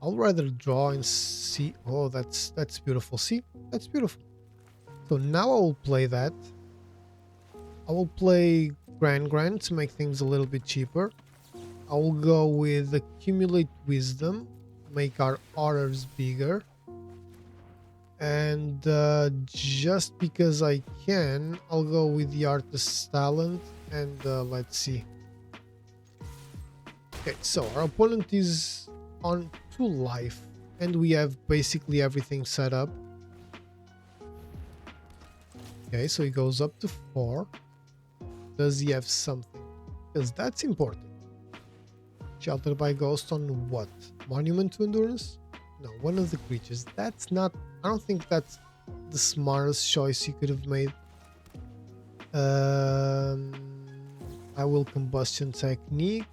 I'll rather draw and see. Oh, that's beautiful. See, that's beautiful. So now I will play that. I will play Grand to make things a little bit cheaper. I will go with Accumulate Wisdom, make our orders bigger. And just because I can, I'll go with the Artist's Talent and let's see. Okay, so our opponent is on 2 life and we have basically everything set up. Okay, so he goes up to 4. Does he have something? Because that's important. Sheltered by Ghost on what? Monument to Endurance? No, one of the creatures. That's not... I don't think that's the smartest choice you could have made. I will Combustion Technique.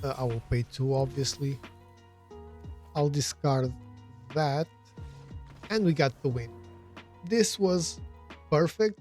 I will pay 2, obviously. I'll discard that. And we got the win. This was perfect.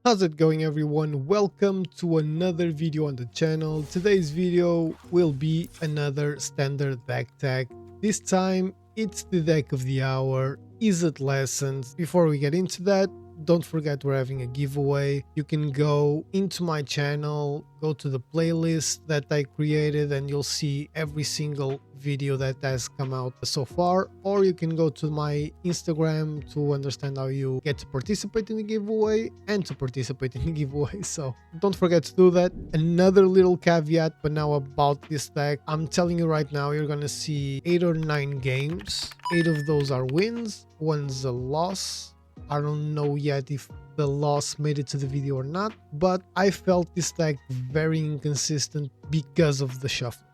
How's it going, everyone? Welcome to another video on the channel. Today's video will be another standard deck tag. This time it's the deck of the hour, Izzet Lessons. Before we get into that, don't forget we're having a giveaway. You can go into my channel, go to the playlist that I created, and you'll see every single video that has come out so far, or you can go to my Instagram to understand how you get to participate in the giveaway and to participate in the giveaway. So don't forget to do that. Another little caveat, but now about this deck, I'm telling you right now, you're gonna see 8 or 9 games. 8 of those are wins, 1's a loss. I don't know yet if the loss made it to the video or not, but I felt this deck very inconsistent because of the shuffler.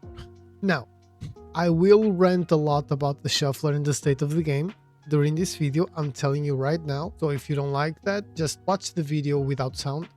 Now, I will rant a lot about the shuffler and the state of the game during this video, I'm telling you right now. So if you don't like that, just watch the video without sound.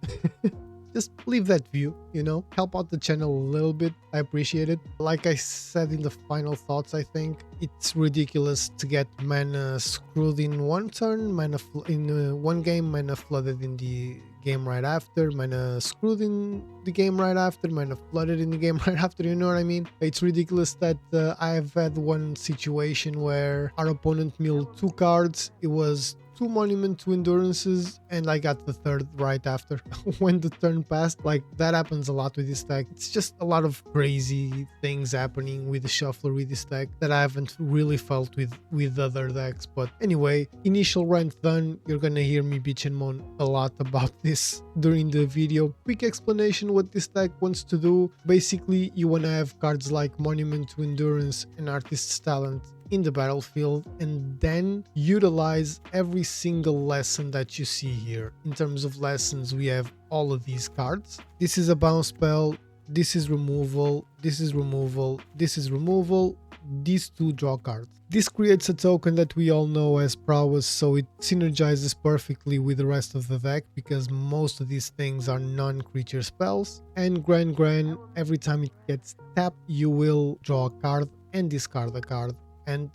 Just leave that view, you know, help out the channel a little bit. I appreciate it. Like I said in the final thoughts, I think it's ridiculous to get mana screwed in one turn, mana in one game, mana flooded in the game right after, mana screwed in the game right after, mana flooded in the game right after, you know what I mean? It's ridiculous that I've had one situation where our opponent milled 2 cards. It was 2 Monument to Endurances and I got the 3rd right after when the turn passed. Like, that happens a lot with this deck. It's just a lot of crazy things happening with the shuffler with this deck that I haven't really felt with other decks. But anyway, initial rant done. You're gonna hear me bitch and moan a lot about this during the video. Quick explanation what this deck wants to do. Basically, you want to have cards like Monument to Endurance and Artist's Talent in the battlefield and then utilize every single lesson that you see here. In terms of lessons, we have all of these cards. This is a bounce spell, this is removal, this is removal, this is removal, these 2 draw cards. This creates a token that we all know as prowess, so it synergizes perfectly with the rest of the deck because most of these things are non-creature spells. And Grand, every time it gets tapped, you will draw a card and discard a card. And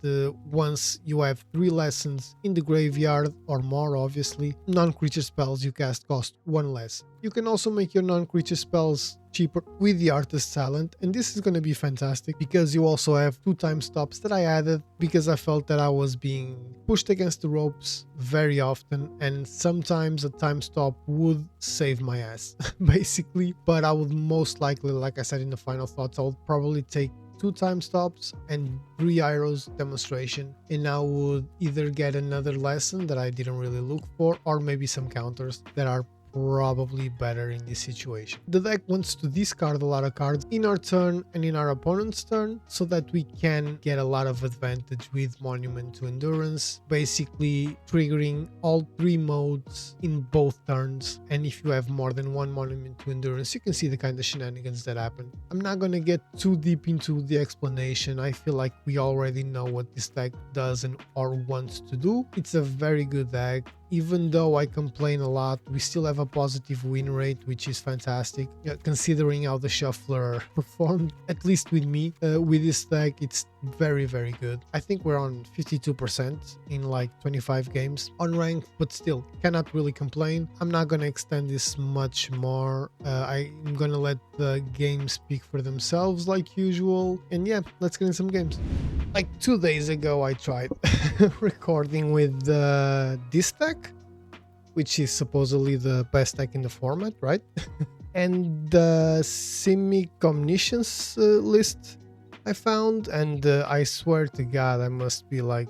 once you have 3 lessons in the graveyard or more, obviously, non-creature spells you cast cost 1 less. You can also make your non-creature spells cheaper with the Artist's Talent, and this is going to be fantastic because you also have 2 time stops that I added because I felt that I was being pushed against the ropes very often, and sometimes a time stop would save my ass basically. But I would most likely, like I said in the final thoughts, I would probably take 2 time stops and 3 arrows demonstration, and I would either get another lesson that I didn't really look for, or maybe some counters that are probably better in this situation. The deck wants to discard a lot of cards in our turn and in our opponent's turn so that we can get a lot of advantage with Monument to Endurance, basically triggering all 3 modes in both turns. And if you have more than 1 Monument to Endurance, you can see the kind of shenanigans that happen. I'm not gonna get too deep into the explanation. I feel like we already know what this deck does and or wants to do. It's a very good deck. even though I complain a lot, we still have a positive win rate, which is fantastic. Yeah, considering how the shuffler performed, at least with me, with this deck, it's very, very good. I think we're on 52% in like 25 games on rank, but still cannot really complain. I'm not gonna extend this much more. I'm gonna let the games speak for themselves like usual. And yeah, let's get in some games. Like 2 days ago, I tried recording with this deck, which is supposedly the best deck in the format, right? And the Simic Omniscience list I found, and I swear to God, I must be like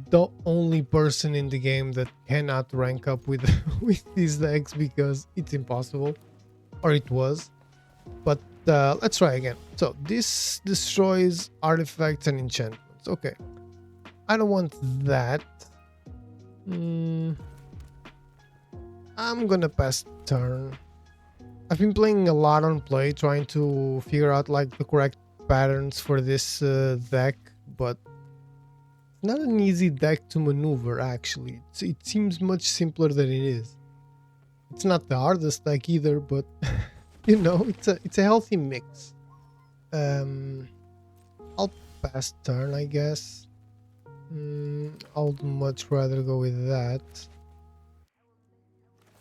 the only person in the game that cannot rank up with with these decks because it's impossible, or it was. But let's try again. So this destroys artifacts and enchantments. Okay, I don't want that. I'm gonna pass turn. I've been playing a lot on play, trying to figure out like the correct patterns for this deck, but it's not an easy deck to maneuver. Actually, it seems much simpler than it is. It's not the hardest deck either, but you know, it's a healthy mix. I'll pass turn, I guess. I'll much rather go with that.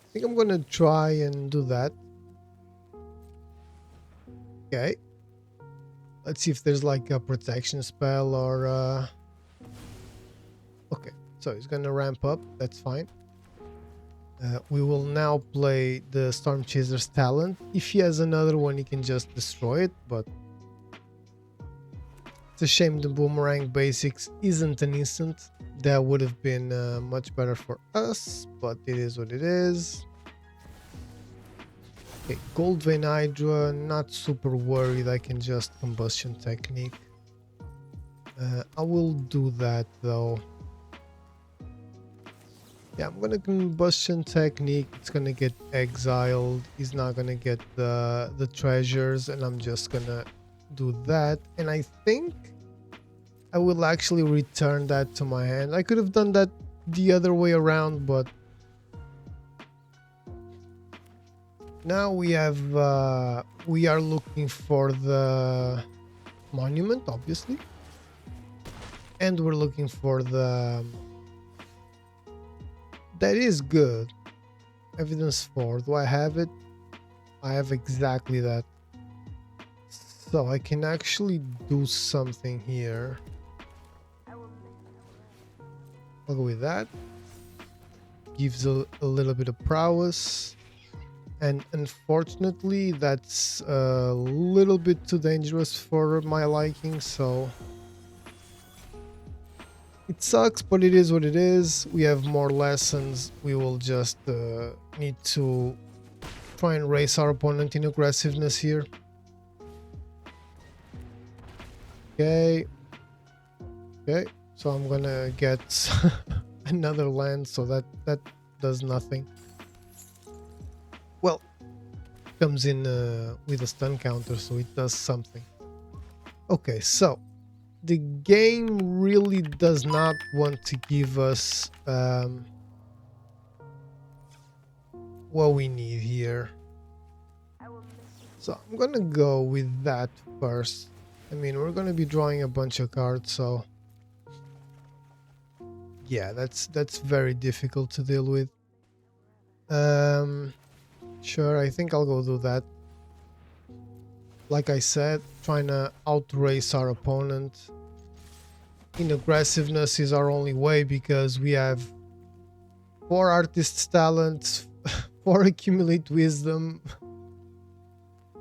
I think I'm gonna try and do that. Okay. Let's see if there's like a protection spell or okay, so he's gonna ramp up, that's fine. We will now play the Storm Chaser's talent. If he has another one, he can just destroy it, but it's a shame the Boomerang Basics isn't an instant. That would have been much better for us, but it is what it is. Okay, Gold Vein Hydra, not super worried, I can just Combustion Technique. I will do that though. Yeah, I'm gonna Combustion Technique, it's gonna get exiled, he's not gonna get the treasures, and I'm just gonna do that. And I think I will actually return that to my hand. I could have done that the other way around, but now we are looking for the monument, obviously, and we're looking for the that is good. Evidence 4. Do I have it? I have exactly that. So I can actually do something here. I'll go with that. Gives a little bit of prowess. And unfortunately, that's a little bit too dangerous for my liking, so it sucks, but it is what it is. We have more lessons. We will just need to try and race our opponent in aggressiveness here. Okay. Okay, so I'm gonna get another land, so that does nothing. Well, comes in with a stun counter, so it does something. Okay, so the game really does not want to give us what we need here. So I'm gonna go with that first. I mean, we're gonna be drawing a bunch of cards, so yeah, that's very difficult to deal with. Sure, I think I'll go do that. Like I said, trying to outrace our opponent in aggressiveness is our only way, because we have 4 artist's talents, 4 accumulate wisdom,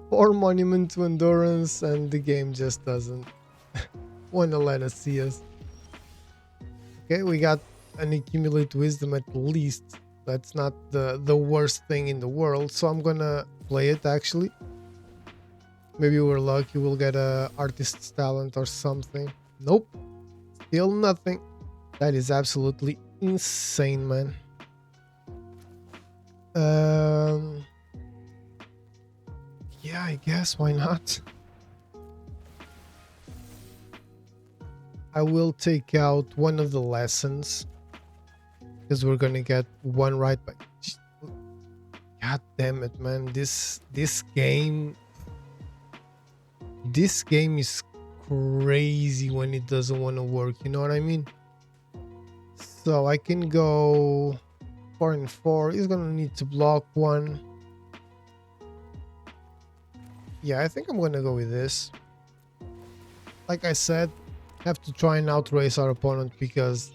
4 monument to endurance, and the game just doesn't want to let us see us. Okay, we got an accumulate wisdom at least. That's not the worst thing in the world, so I'm gonna play it actually. Maybe we're lucky, we'll get a artist's talent or something. Nope, still nothing. That is absolutely insane, man. Yeah, I guess, why not? I will take out one of the lessons, because we're gonna get one right. But god damn it, man, this game is crazy when it doesn't want to work, you know what I mean? So I can go 4 and 4. He's gonna need to block one. Yeah, I think I'm gonna go with this. Like I said, have to try and outrace our opponent because,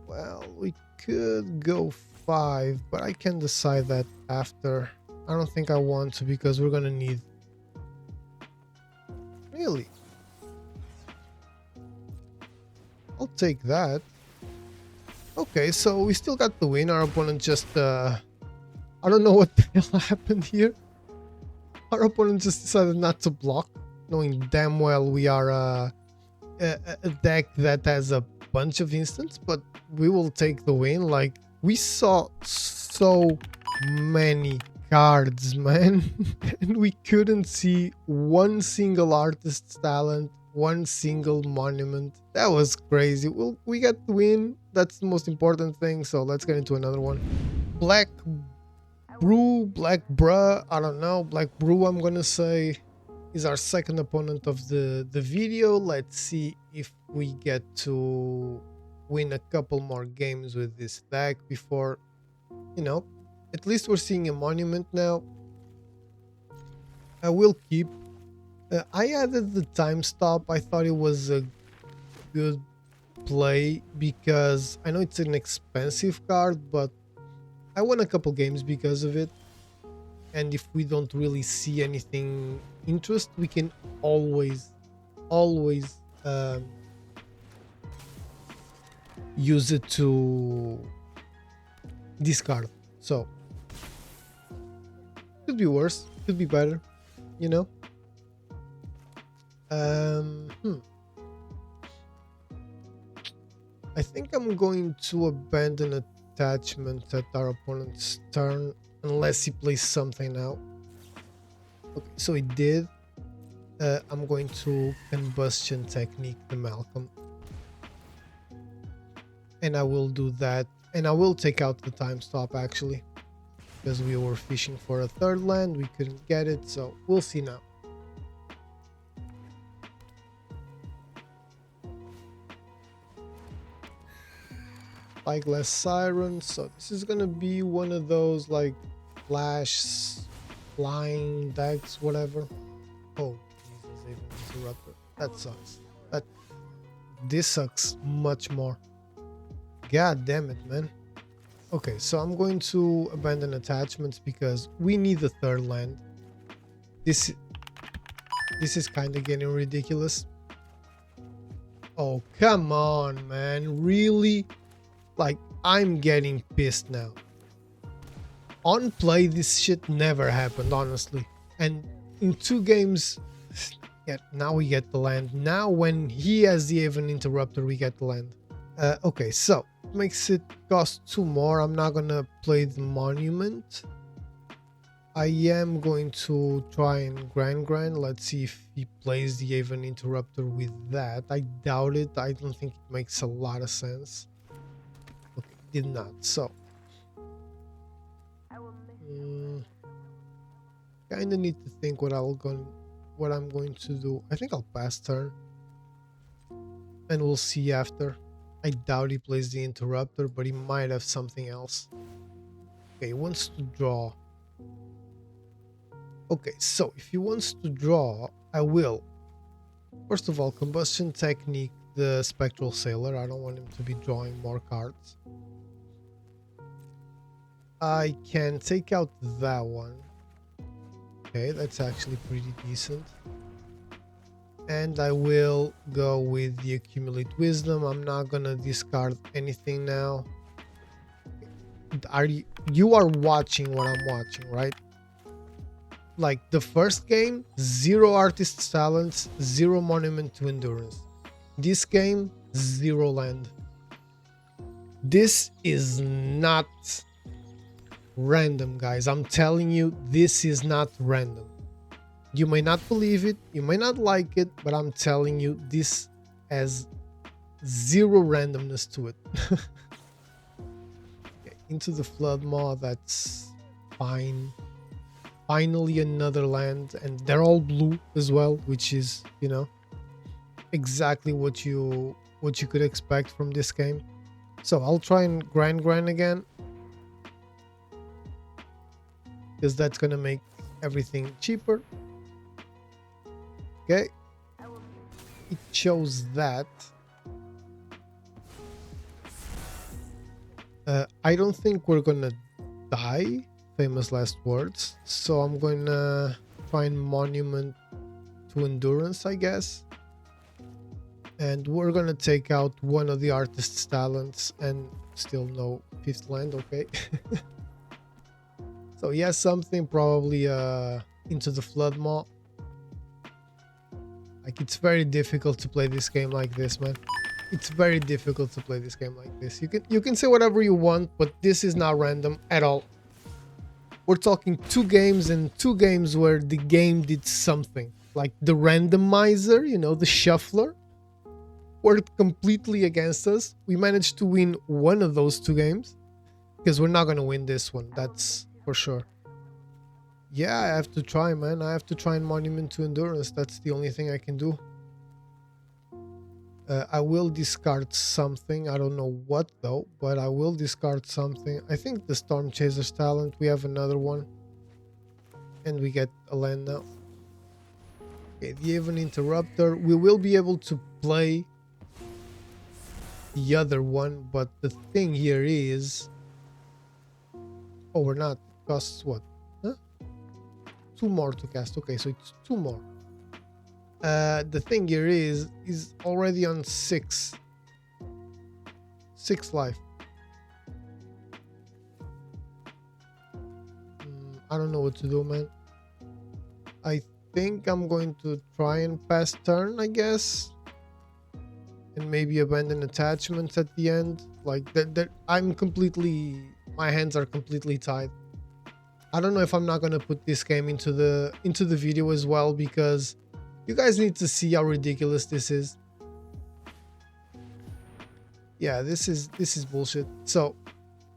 well, we could go 5, but I can decide that after. I don't think I want to because we're gonna need... Really? I'll take that. Okay, so we still got the win. Our opponent just... I don't know what the hell happened here. Our opponent just decided not to block, knowing damn well we are a deck that has a bunch of instants, but we will take the win. Like, we saw so many cards, man, and we couldn't see one single artist's talent, one single monument. That was crazy. Well, we got the win. That's the most important thing. So let's get into another one. Black Brew, Black Bruh, I don't know. Black Brew, I'm gonna say, is our second opponent of the video. Let's see if we get to win a couple more games with this deck before, you know, at least we're seeing a monument now. I will keep. I added the time stop. I thought it was a good play because I know it's an expensive card, but I won a couple games because of it. And if we don't really see anything interest, we can always use it to discard. So could be worse, could be better, you know. I think I'm going to abandon attachment at our opponent's turn unless he plays something out. Okay, so he did. I'm going to combustion technique the Malcolm, and I will do that, and I will take out the time stop actually because we were fishing for a third land, we couldn't get it, so we'll see now. Spyglass Siren, so this is gonna be one of those like flash flying decks, whatever. Oh Jesus, even interrupter. That sucks. This sucks much more. God damn it, man. Okay, so I'm going to abandon attachments because we need the third land. This is kind of getting ridiculous. Oh, come on, man. Really? Like, I'm getting pissed now. On play, this shit never happened, honestly. And in 2 games, yeah, now we get the land. Now when he has the Aven Interrupter, we get the land. Okay, so makes it cost 2 more. I'm not gonna play the monument. I am going to try and grind. Let's see if he plays the Aven Interrupter with that. I doubt it. I don't think it makes a lot of sense. Okay, did not. So kind of need to think what I'm going to do. I think I'll pass turn, and we'll see after. I doubt he plays the interrupter, but he might have something else. Okay, he wants to draw. Okay, so if he wants to draw, I will. First of all, combustion technique the Spectral Sailor. I don't want him to be drawing more cards. I can take out that one. Okay, that's actually pretty decent. And I will go with the Accumulate Wisdom. I'm not gonna discard anything now. You are watching what I'm watching, right? Like the first game, 0 Artist's Talents, 0 Monument to Endurance. This game, 0 land. This is not random, guys. I'm telling you, this is not random. You may not believe it, you may not like it, but I'm telling you, this has zero randomness to it. Okay, into the flood maw, that's fine. Finally another land, and they're all blue as well, which is, you know, exactly what you could expect from this game. So I'll try and grind again, because that's gonna make everything cheaper. Okay, it shows that. I don't think we're gonna die, famous last words, so I'm gonna try and monument to endurance, I guess, and we're gonna take out one of the artist's talents, and still no fifth land. Okay. So yeah, something probably into the flood maw. Like, it's very difficult to play this game like this, man. It's very difficult to play this game like this. You can say whatever you want, but this is not random at all. We're talking two games, and two games where the game did something. Like the randomizer, you know, the shuffler, worked completely against us. We managed to win one of those two games, because we're not going to win this one. That's for sure. Yeah, I have to try, man. I have to try and monument to endurance. That's the only thing I can do. I will discard something. I don't know what though, but I will discard something. I think the Storm Chaser's talent. We have another one. And we get a land now. Okay, the Even Interrupter. We will be able to play the other one, but the thing here is... Oh, we're not. It costs what? Huh? 2 more to cast. Okay, so it's 2 more. The thing here is already on 6 life. I don't know what to do, man. I think I'm going to try and pass turn, I guess, and maybe abandon attachments at the end. Like that, my hands are completely tied. I don't know if I'm not gonna put this game into the video as well, because you guys need to see how ridiculous this is. Yeah, this is bullshit. So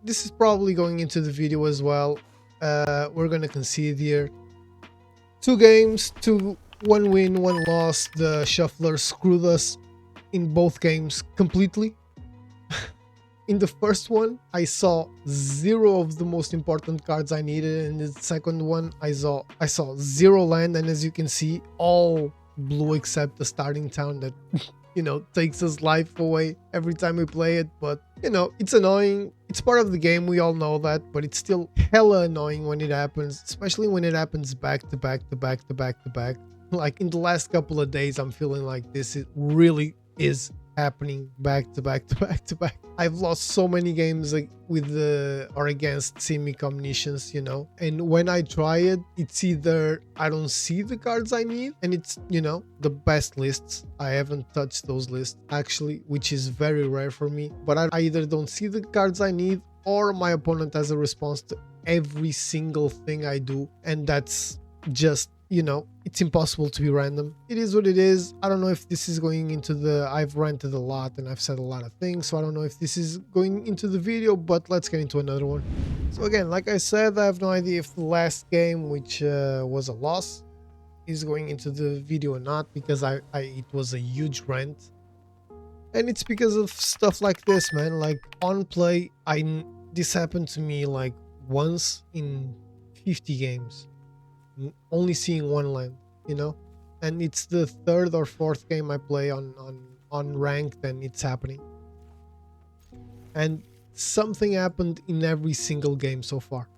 this is probably going into the video as well. We're gonna concede here. 2 games, 1 win, 1 loss. The shuffler screwed us in both games completely. In the first one, I saw 0 of the most important cards I needed. In the second one, I saw 0 land, and as you can see, all blue except the starting town that you know, takes us life away every time we play it. But you know, it's annoying. It's part of the game, we all know that, but it's still hella annoying when it happens, especially when it happens back to back to back to back to back. Like in the last couple of days, I'm feeling like this really is happening back to back to back to back. I've lost so many games like with or against Simic Omniscience, you know, and when I try it, it's either I don't see the cards I need, and it's, you know, the best lists. I haven't touched those lists actually, which is very rare for me, but I either don't see the cards I need, or my opponent has a response to every single thing I do, and that's just, you know, it's impossible to be random. It is what it is. I don't know if this is going into the... I've ranted a lot and I've said a lot of things, so I don't know if this is going into the video, but let's get into another one. So again, like I said, I have no idea if the last game, which was a loss, is going into the video or not, because it was a huge rant. And it's because of stuff like this, man. Like on play, this happened to me like once in 50 games. Only seeing 1 land, you know, and it's the 3rd or 4th game I play on ranked, and it's happening. And something happened in every single game so far.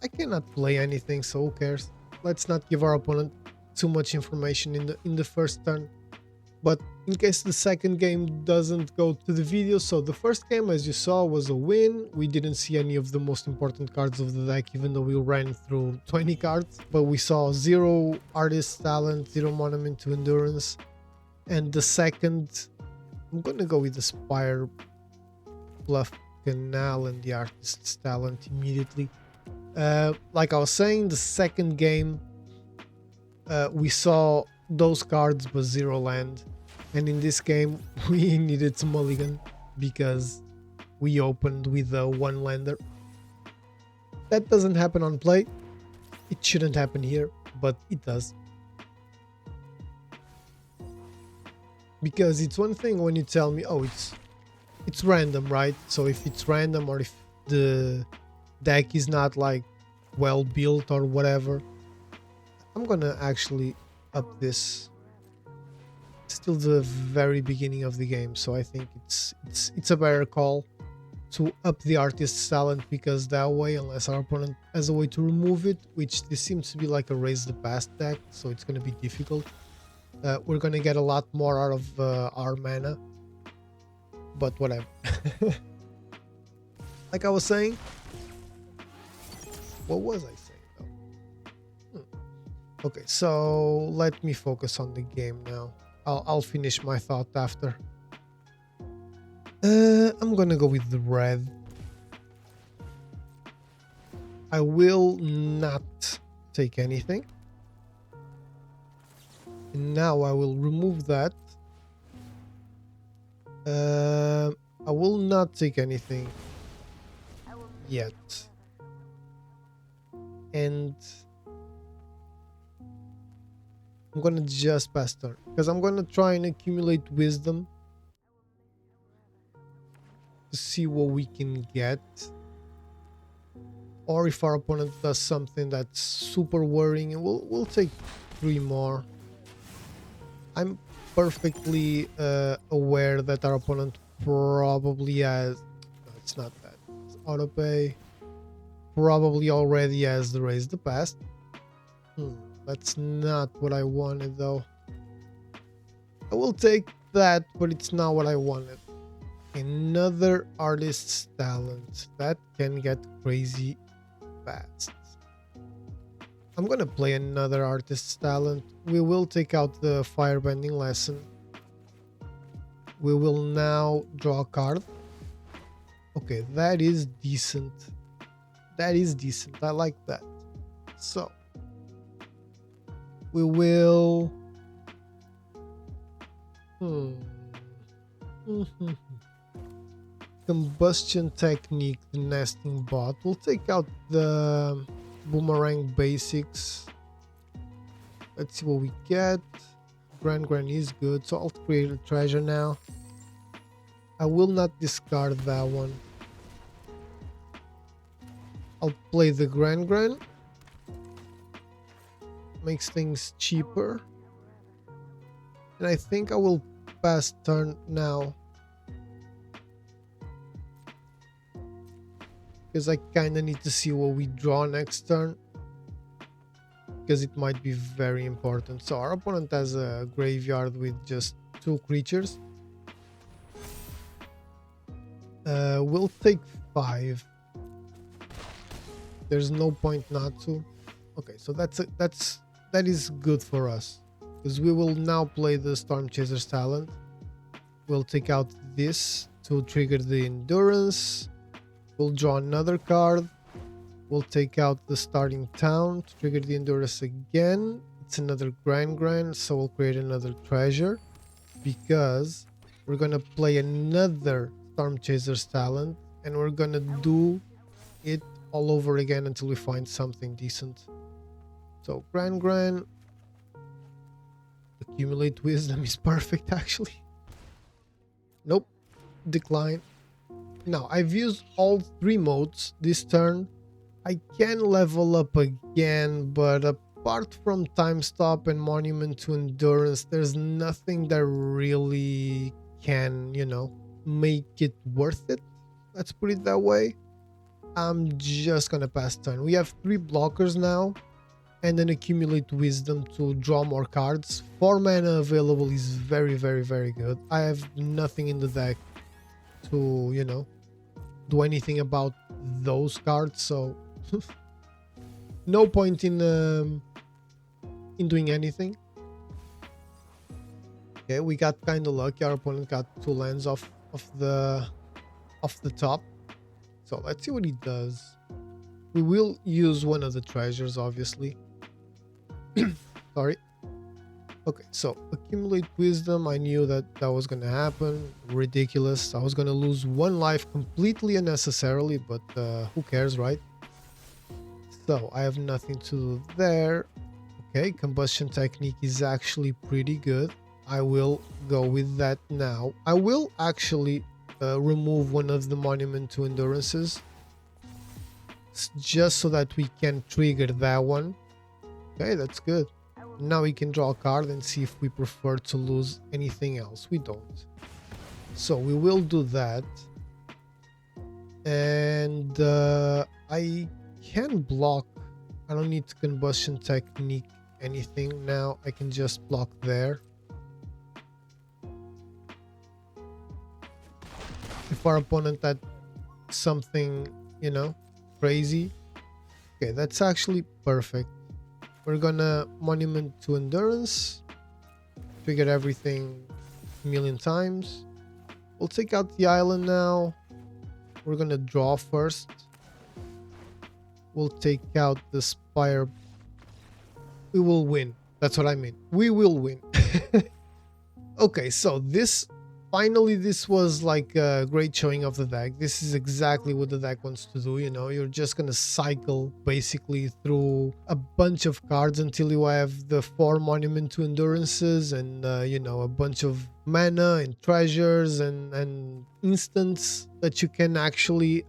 I cannot play anything, so who cares? Let's not give our opponent too much information in the first turn. But in case the second game doesn't go to the video, so the first game, as you saw, was a win. We didn't see any of the most important cards of the deck, even though we ran through 20 cards. But we saw 0 artist talent, 0 monument to endurance. And the second, I'm gonna go with the Spire, Bluff Canal, and the artist's talent immediately. Like I was saying, the second game, we saw those cards but 0 land. And in this game, we needed to mulligan because we opened with a one lander. That doesn't happen on play. It shouldn't happen here, but it does. Because it's one thing when you tell me, oh, it's random, right? So if it's random or if the deck is not like well built or whatever, I'm gonna actually up this. It's still the very beginning of the game, so I think it's a better call to up the artist's talent, because that way, unless our opponent has a way to remove it, which this seems to be like a raise the past deck, so it's going to be difficult. We're going to get a lot more out of our mana, but whatever. Like I was saying, what was I saying though? Okay, so let me focus on the game now. I'll finish my thought after. I'm gonna go with the red. I will not take anything. And now I will remove that. I will not take anything yet. And I'm gonna just pass turn because I'm gonna try and accumulate wisdom to see what we can get, or if our opponent does something that's super worrying, and we'll take 3 more. I'm perfectly aware that our opponent probably has, no, it's not that, it's autopay, probably already has the raise the past. That's not what I wanted though. I will take that, but it's not what I wanted. Another artist's talent. That can get crazy fast. I'm gonna play another artist's talent. We will take out the firebending lesson. We will now draw a card. Okay, that is decent. That is decent. I like that. So we will combustion technique, the nesting bot. We'll take out the boomerang basics. Let's see what we get. Grand is good, so I'll create a treasure now. I will not discard that one. I'll play the Grand. Makes things cheaper. And I think I will pass turn now, because I kind of need to see what we draw next turn, because it might be very important. So our opponent has a graveyard with just 2 creatures. We'll take 5. There's no point not to. Okay, so that is good for us, because we will now play the Storm Chaser's talent. We'll take out this to trigger the endurance. We'll draw another card. We'll take out the starting town to trigger the endurance again. It's another Grand, so we'll create another treasure, because we're gonna play another Storm Chaser's talent, and we're gonna do it all over again until we find something decent. So Grand, accumulate wisdom is perfect actually. Nope, decline. Now I've used all 3 modes this turn. I can level up again, but apart from time stop and monument to endurance, there's nothing that really can, make it worth it. Let's put it that way. I'm just gonna pass turn. We have 3 blockers now, and then accumulate wisdom to draw more cards. 4 mana available is very good. I have nothing in the deck to, do anything about those cards, so no point in doing anything. Okay, we got kind of lucky. Our opponent got 2 lands off the top. So let's see what he does. We will use one of the treasures, obviously. Sorry. Okay, so accumulate wisdom. I knew that that was gonna happen. Ridiculous. I was gonna lose one life completely unnecessarily, but who cares, right? So I have nothing to do there. Okay, combustion technique is actually pretty good. I will go with that now. I will actually remove one of the monument to endurances just so that we can trigger that one. Okay, that's good. Now we can draw a card and see if we prefer to lose anything else. We don't. So we will do that. And I can block. I don't need combustion technique anything now. I can just block there. If our opponent had something, you know, crazy. Okay, that's actually perfect. We're gonna monument to endurance. Trigger everything a million times. We'll take out the island now. We're gonna draw first. We'll take out the spire. We will win. That's what I mean. We will win. Okay, so this was like a great showing of the deck. This is exactly what the deck wants to do. You know, you're just gonna cycle basically through a bunch of cards until you have the 4 monument to endurances and you know, a bunch of mana and treasures and instants that you can actually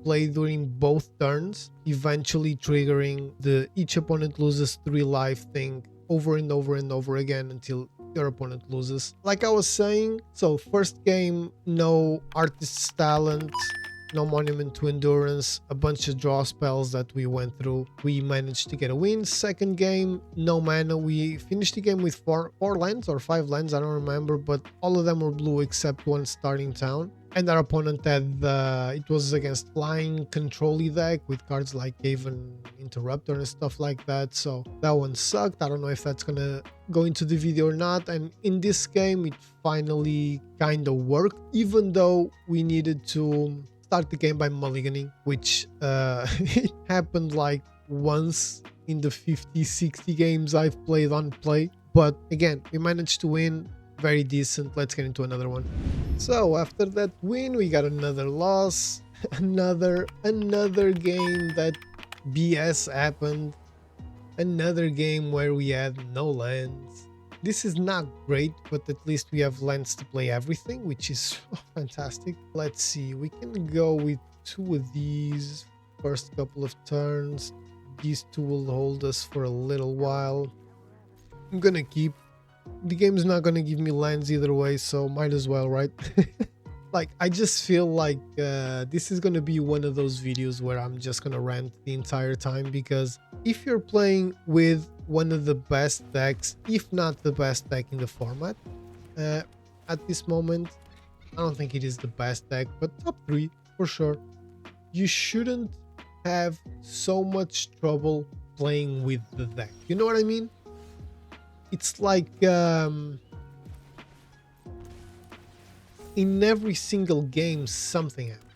play during both turns, eventually triggering the each opponent loses 3 life thing over and over and over again until your opponent loses. Like I was saying, so first game, no artist's talent, no monument to endurance, a bunch of draw spells that we went through. We managed to get a win. Second game, no mana. We finished the game with four lands or 5 lands, I don't remember, but all of them were blue except one starting town. And our opponent had it was against flying control-y deck with cards like Haven Interrupter and stuff like that. So that one sucked. I don't know if that's gonna go into the video or not. And in this game, it finally kind of worked, even though we needed to start the game by mulliganing, which it happened like once in the 50-60 games I've played on play. But again, we managed to win. Very decent. Let's get into another one. So after that win, we got another loss. another game that BS happened. Another game where we had no lands. This is not great, but at least we have lands to play everything, which is fantastic. Let's see, we can go with 2 of these first couple of turns. These 2 will hold us for a little while. I'm gonna keep. The game's not gonna give me lands either way, so might as well, right? Like, I just feel like this is gonna be one of those videos where I'm just gonna rant the entire time, because if you're playing with one of the best decks, if not the best deck in the format, at this moment, I don't think it is the best deck, but top 3 for sure, you shouldn't have so much trouble playing with the deck. You know what I mean? It's like in every single game something happened.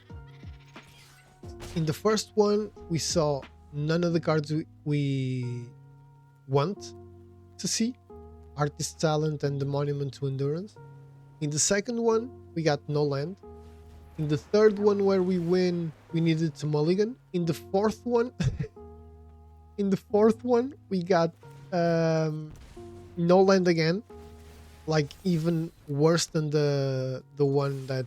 In the first one, we saw none of the cards we want to see, artist talent and the monument to endurance. In the second one, we got no land. In the third one, where we win, we needed to mulligan. In the fourth one we got no land again, like even worse than the one that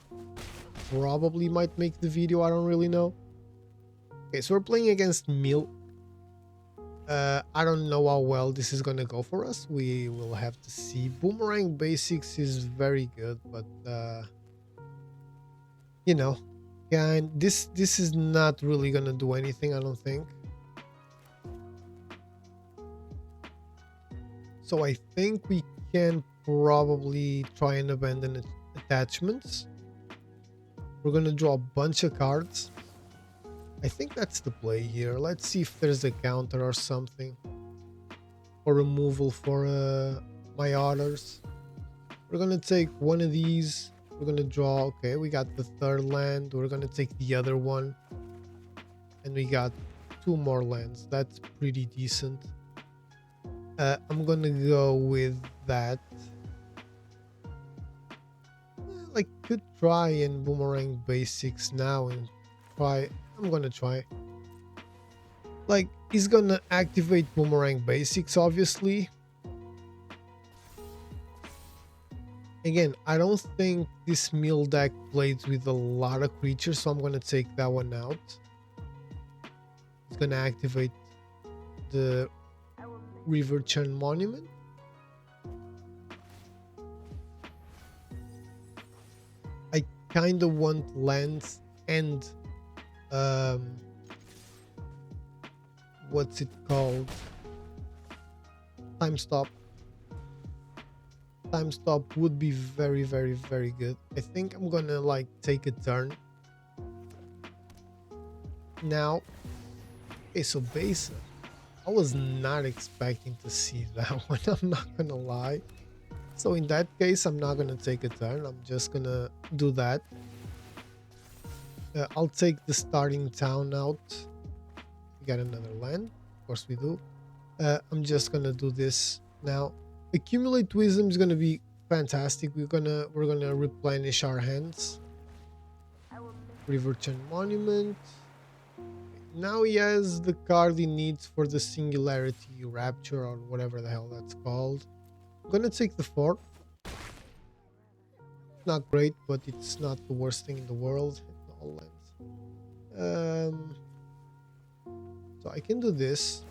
probably might make the video. I don't really know. Okay, so we're playing against Mill. I don't know how well this is gonna go for us. We will have to see. Boomerang basics is very good, but you know, and this is not really gonna do anything, I don't think. So I think we can probably try and abandon attachments. We're gonna draw a bunch of cards. I think that's the play here. Let's see if there's a counter or something, or removal for my others. We're gonna take one of these. We're gonna draw. Okay, we got the third land. We're gonna take the other one, and we got 2 more lands. That's pretty decent. I'm gonna go with that. I could try and boomerang basics now and try. I'm gonna try. Like, he's gonna activate boomerang basics, obviously. Again, I don't think this meal deck plays with a lot of creatures, so I'm gonna take that one out. It's gonna activate the River Churn Monument. I kind of want lands and what's it called? Time stop. Time stop would be very, very, very good. I think I'm gonna like take a turn now. Okay, so base. I was not expecting to see that one. I'm not gonna lie. So in that case, I'm not gonna take a turn. I'm just gonna do that. I'll take the starting town out. We got another land. Of course we do. I'm just gonna do this now. Accumulate wisdom is gonna be fantastic. We're gonna replenish our hands. River Churn Monument. Now he has the card he needs for the Singularity Rapture or whatever the hell that's called. I'm gonna take the fort. Not great, but it's not the worst thing in the world. All lands. So I can do this.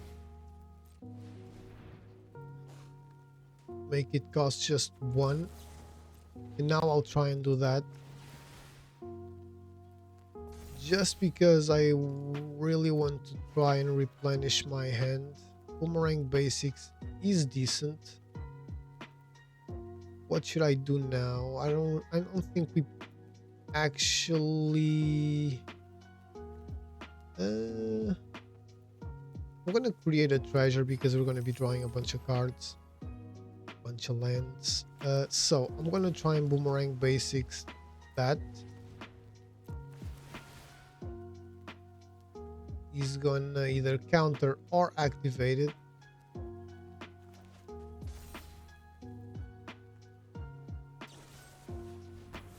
Make it cost just 1. And now I'll try and do that. Just because I really want to try and replenish my hand. Boomerang basics is decent. What should I do now? I don't think we actually I'm gonna create a treasure because we're gonna be drawing a bunch of cards, a bunch of lands. So I'm gonna try and boomerang basics that. He's gonna either counter or activate it.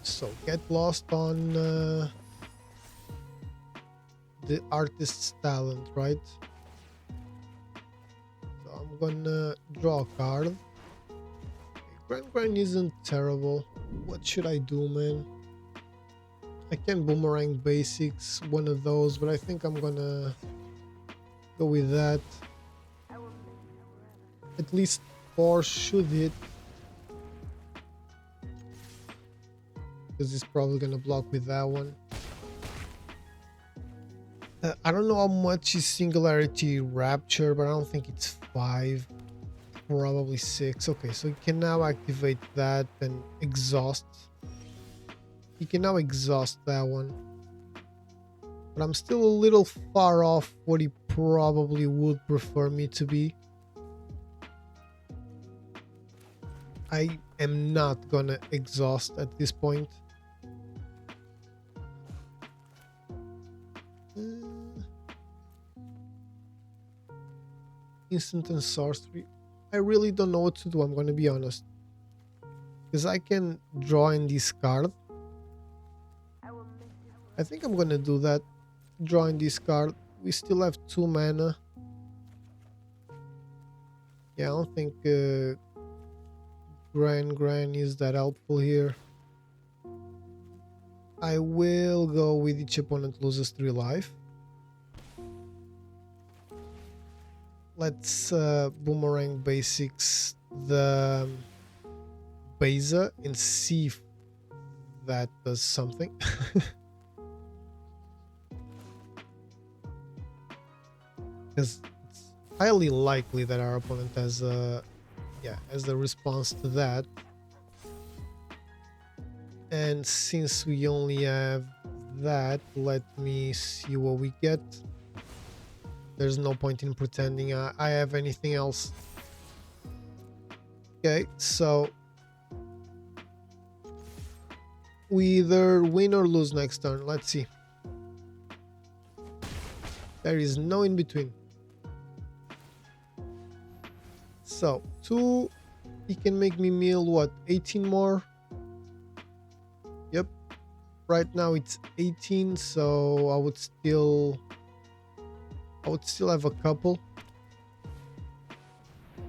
So get lost on the artist's talent, right? So I'm gonna draw a card. Grand isn't terrible. What should I do, man? I can boomerang basics, one of those, but I think I'm gonna go with that. At least 4 should hit. Because it's probably gonna block with that one. I don't know how much is Singularity Rapture, but I don't think it's 5. Probably 6. Okay, so he can now activate that and exhaust. He can now exhaust that one. But I'm still a little far off what he probably would prefer me to be. I am not gonna exhaust at this point. Instant and sorcery. I really don't know what to do, I'm gonna be honest. Because I can draw in this card. I think I'm gonna do that. Draw in this card. We still have 2 mana. Yeah, I don't think Gran is that helpful here. I will go with each opponent loses 3 life. Let's boomerang basics the Beza and see if that does something. Because it's highly likely that our opponent has a as the response to that. And since we only have that, let me see what we get. There's no point in pretending I have anything else. Okay, so we either win or lose next turn. Let's see. There is no in between. So 2, he can make me mill what, 18 more? Yep. Right now it's 18, so I would still have a couple.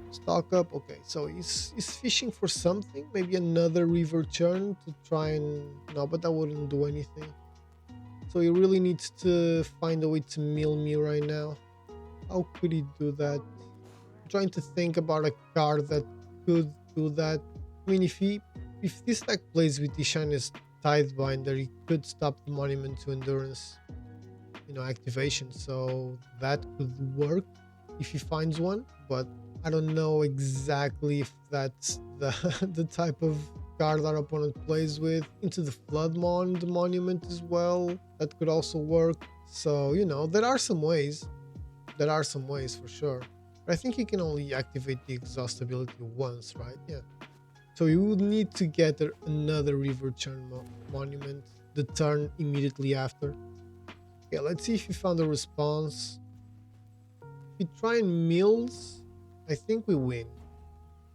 Stock up. Okay, so he's fishing for something, maybe another river churn to try and no, but that wouldn't do anything. So he really needs to find a way to mill me right now. How could he do that? I'm trying to think about a card that could do that. I mean, if this deck plays with Ishan's Tidebinder, he could stop the Monument to Endurance, activation. So that could work if he finds one, but I don't know exactly if that's the the type of card our opponent plays with. Into the the Monument as well, that could also work. So there are some ways. There are some ways for sure. But I think you can only activate the exhaust ability once, right? Yeah. So you would need to get another river churn monument the turn immediately after. Okay, let's see if he found a response. If he try and mills, I think we win.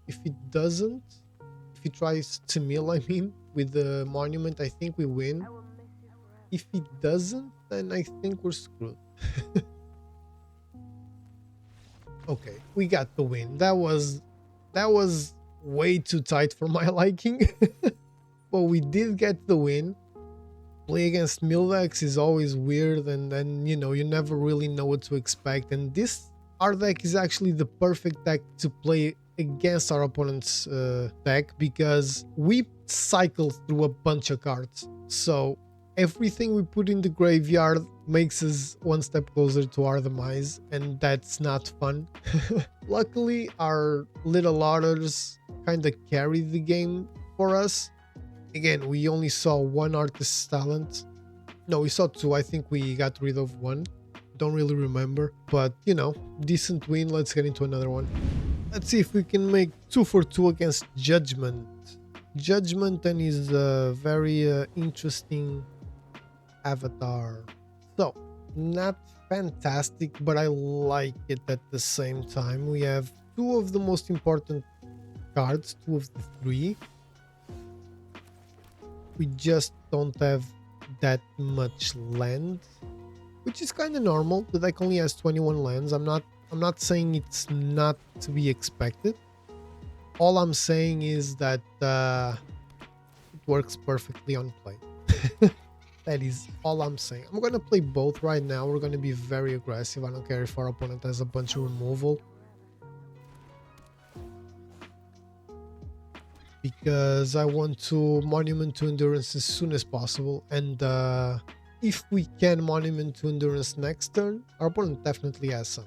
If he doesn't, if he tries to mill, I mean, with the monument, I think we win. If he doesn't, then I think we're screwed. Okay, we got the win. That was way too tight for my liking. But we did get the win. Play against Milvex is always weird, and then you never really know what to expect. And this our deck is actually the perfect deck to play against our opponent's deck, because we cycle through a bunch of cards. So everything we put in the graveyard makes us one step closer to our demise, and that's not fun. Luckily, our little otters kind of carried the game for us. Again, we only saw one artist's talent. No, we saw two. I think we got rid of one. Don't really remember. But, decent win. Let's get into another one. Let's see if we can make 2 for 2 against Judgment. Judgment and his very interesting avatar. So, not fantastic, but I like it at the same time. We have 2 of the most important cards, 2 of the 3. We just don't have that much land, which is kind of normal. The deck only has 21 lands. I'm not saying it's not to be expected. All I'm saying is that it works perfectly on play. That is all I'm saying. I'm gonna play both right now. We're gonna be very aggressive. I don't care if our opponent has a bunch of removal, because I want to Monument to Endurance as soon as possible. And if we can Monument to Endurance next turn, our opponent definitely has some.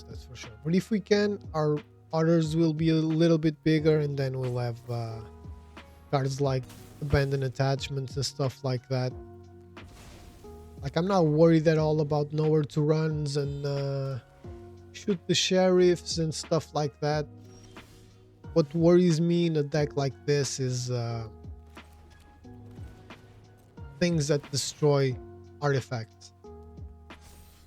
That's for sure. But if we can, our others will be a little bit bigger, and then we'll have cards like Abandoned Attachments and stuff like that. Like, I'm not worried at all about Nowhere to Runs and Shoot the Sheriffs and stuff like that. What worries me in a deck like this is things that destroy artifacts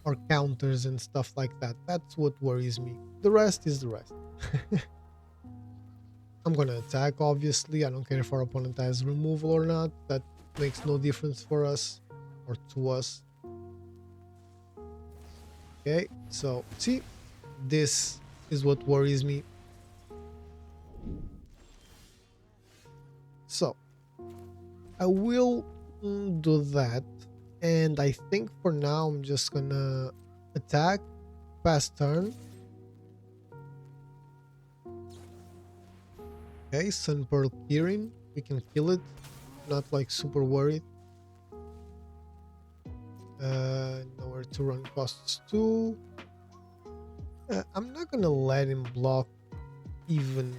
or counters and stuff like that. That's what worries me. The rest is the rest. I'm gonna attack, obviously. I don't care if our opponent has removal or not. That makes no difference for us or to us. Okay, so see, this is what worries me. So I will do that, and I think for now I'm just gonna attack, pass turn. Okay, Sun Pearl Kirin, we can kill it, not like super worried. Nowhere to Run costs 2. I'm not gonna let him block even.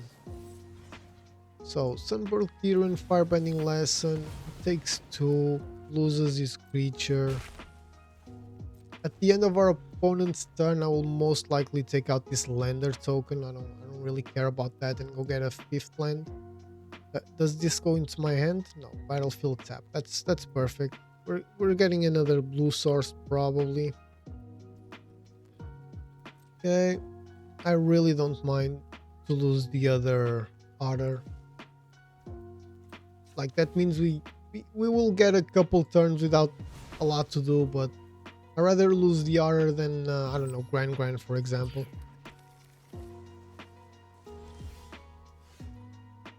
So Sunburn Kirin, Firebending Lesson, takes 2, loses his creature. At the end of our opponent's turn, I will most likely take out this Lander token. I don't really care about that, and go get a 5th land. Does this go into my hand? No, battlefield tap. That's perfect. We're getting another blue source probably. Okay, I really don't mind to lose the other otter. Like that means we will get a couple turns without a lot to do, but I'd rather lose the otter than I don't know, Grand for example.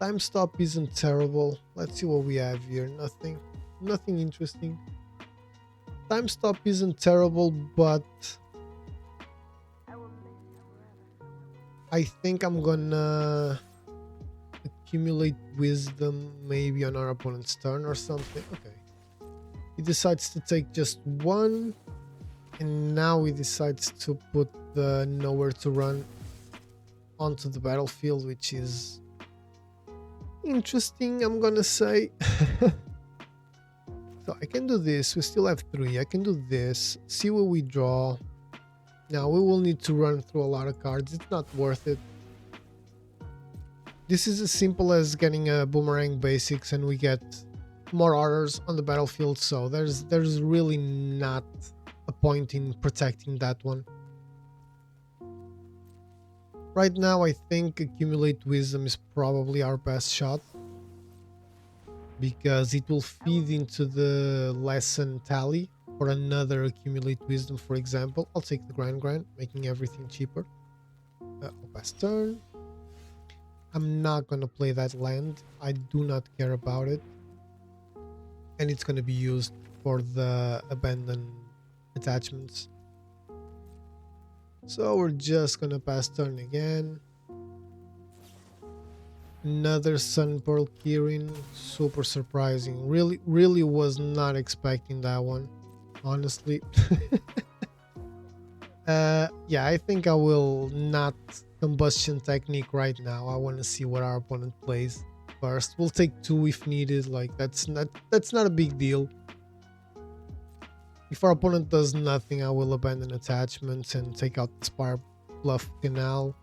Time stop isn't terrible. Let's see what we have here. Nothing interesting. Time stop isn't terrible, but I think I'm gonna accumulate wisdom maybe on our opponent's turn or something. Okay. He decides to take just one, and now he decides to put the nowhere to run onto the battlefield, which is interesting, I'm gonna say. So I can do this. We still have 3. I can do this. See what we draw. Now we will need to run through a lot of cards. It's not worth it. This is as simple as getting a boomerang basics and we get more orders on the battlefield, so there's really not a point in protecting that one. Right now I think accumulate wisdom is probably our best shot, because it will feed into the lesson tally for another accumulate wisdom, for example. I'll take the Grand, making everything cheaper. I'll pass turn. I'm not gonna play that land. I do not care about it. And it's gonna be used for the abandoned attachments. So we're just gonna pass turn again. Another Sun Pearl Kirin, super surprising. Really was not expecting that one, honestly. Yeah, I think I will not combustion technique right now. I want to see what our opponent plays first. We'll take 2 if needed. Like that's not a big deal. If our opponent does nothing, I will abandon attachments and take out the Spire Bluff Canal.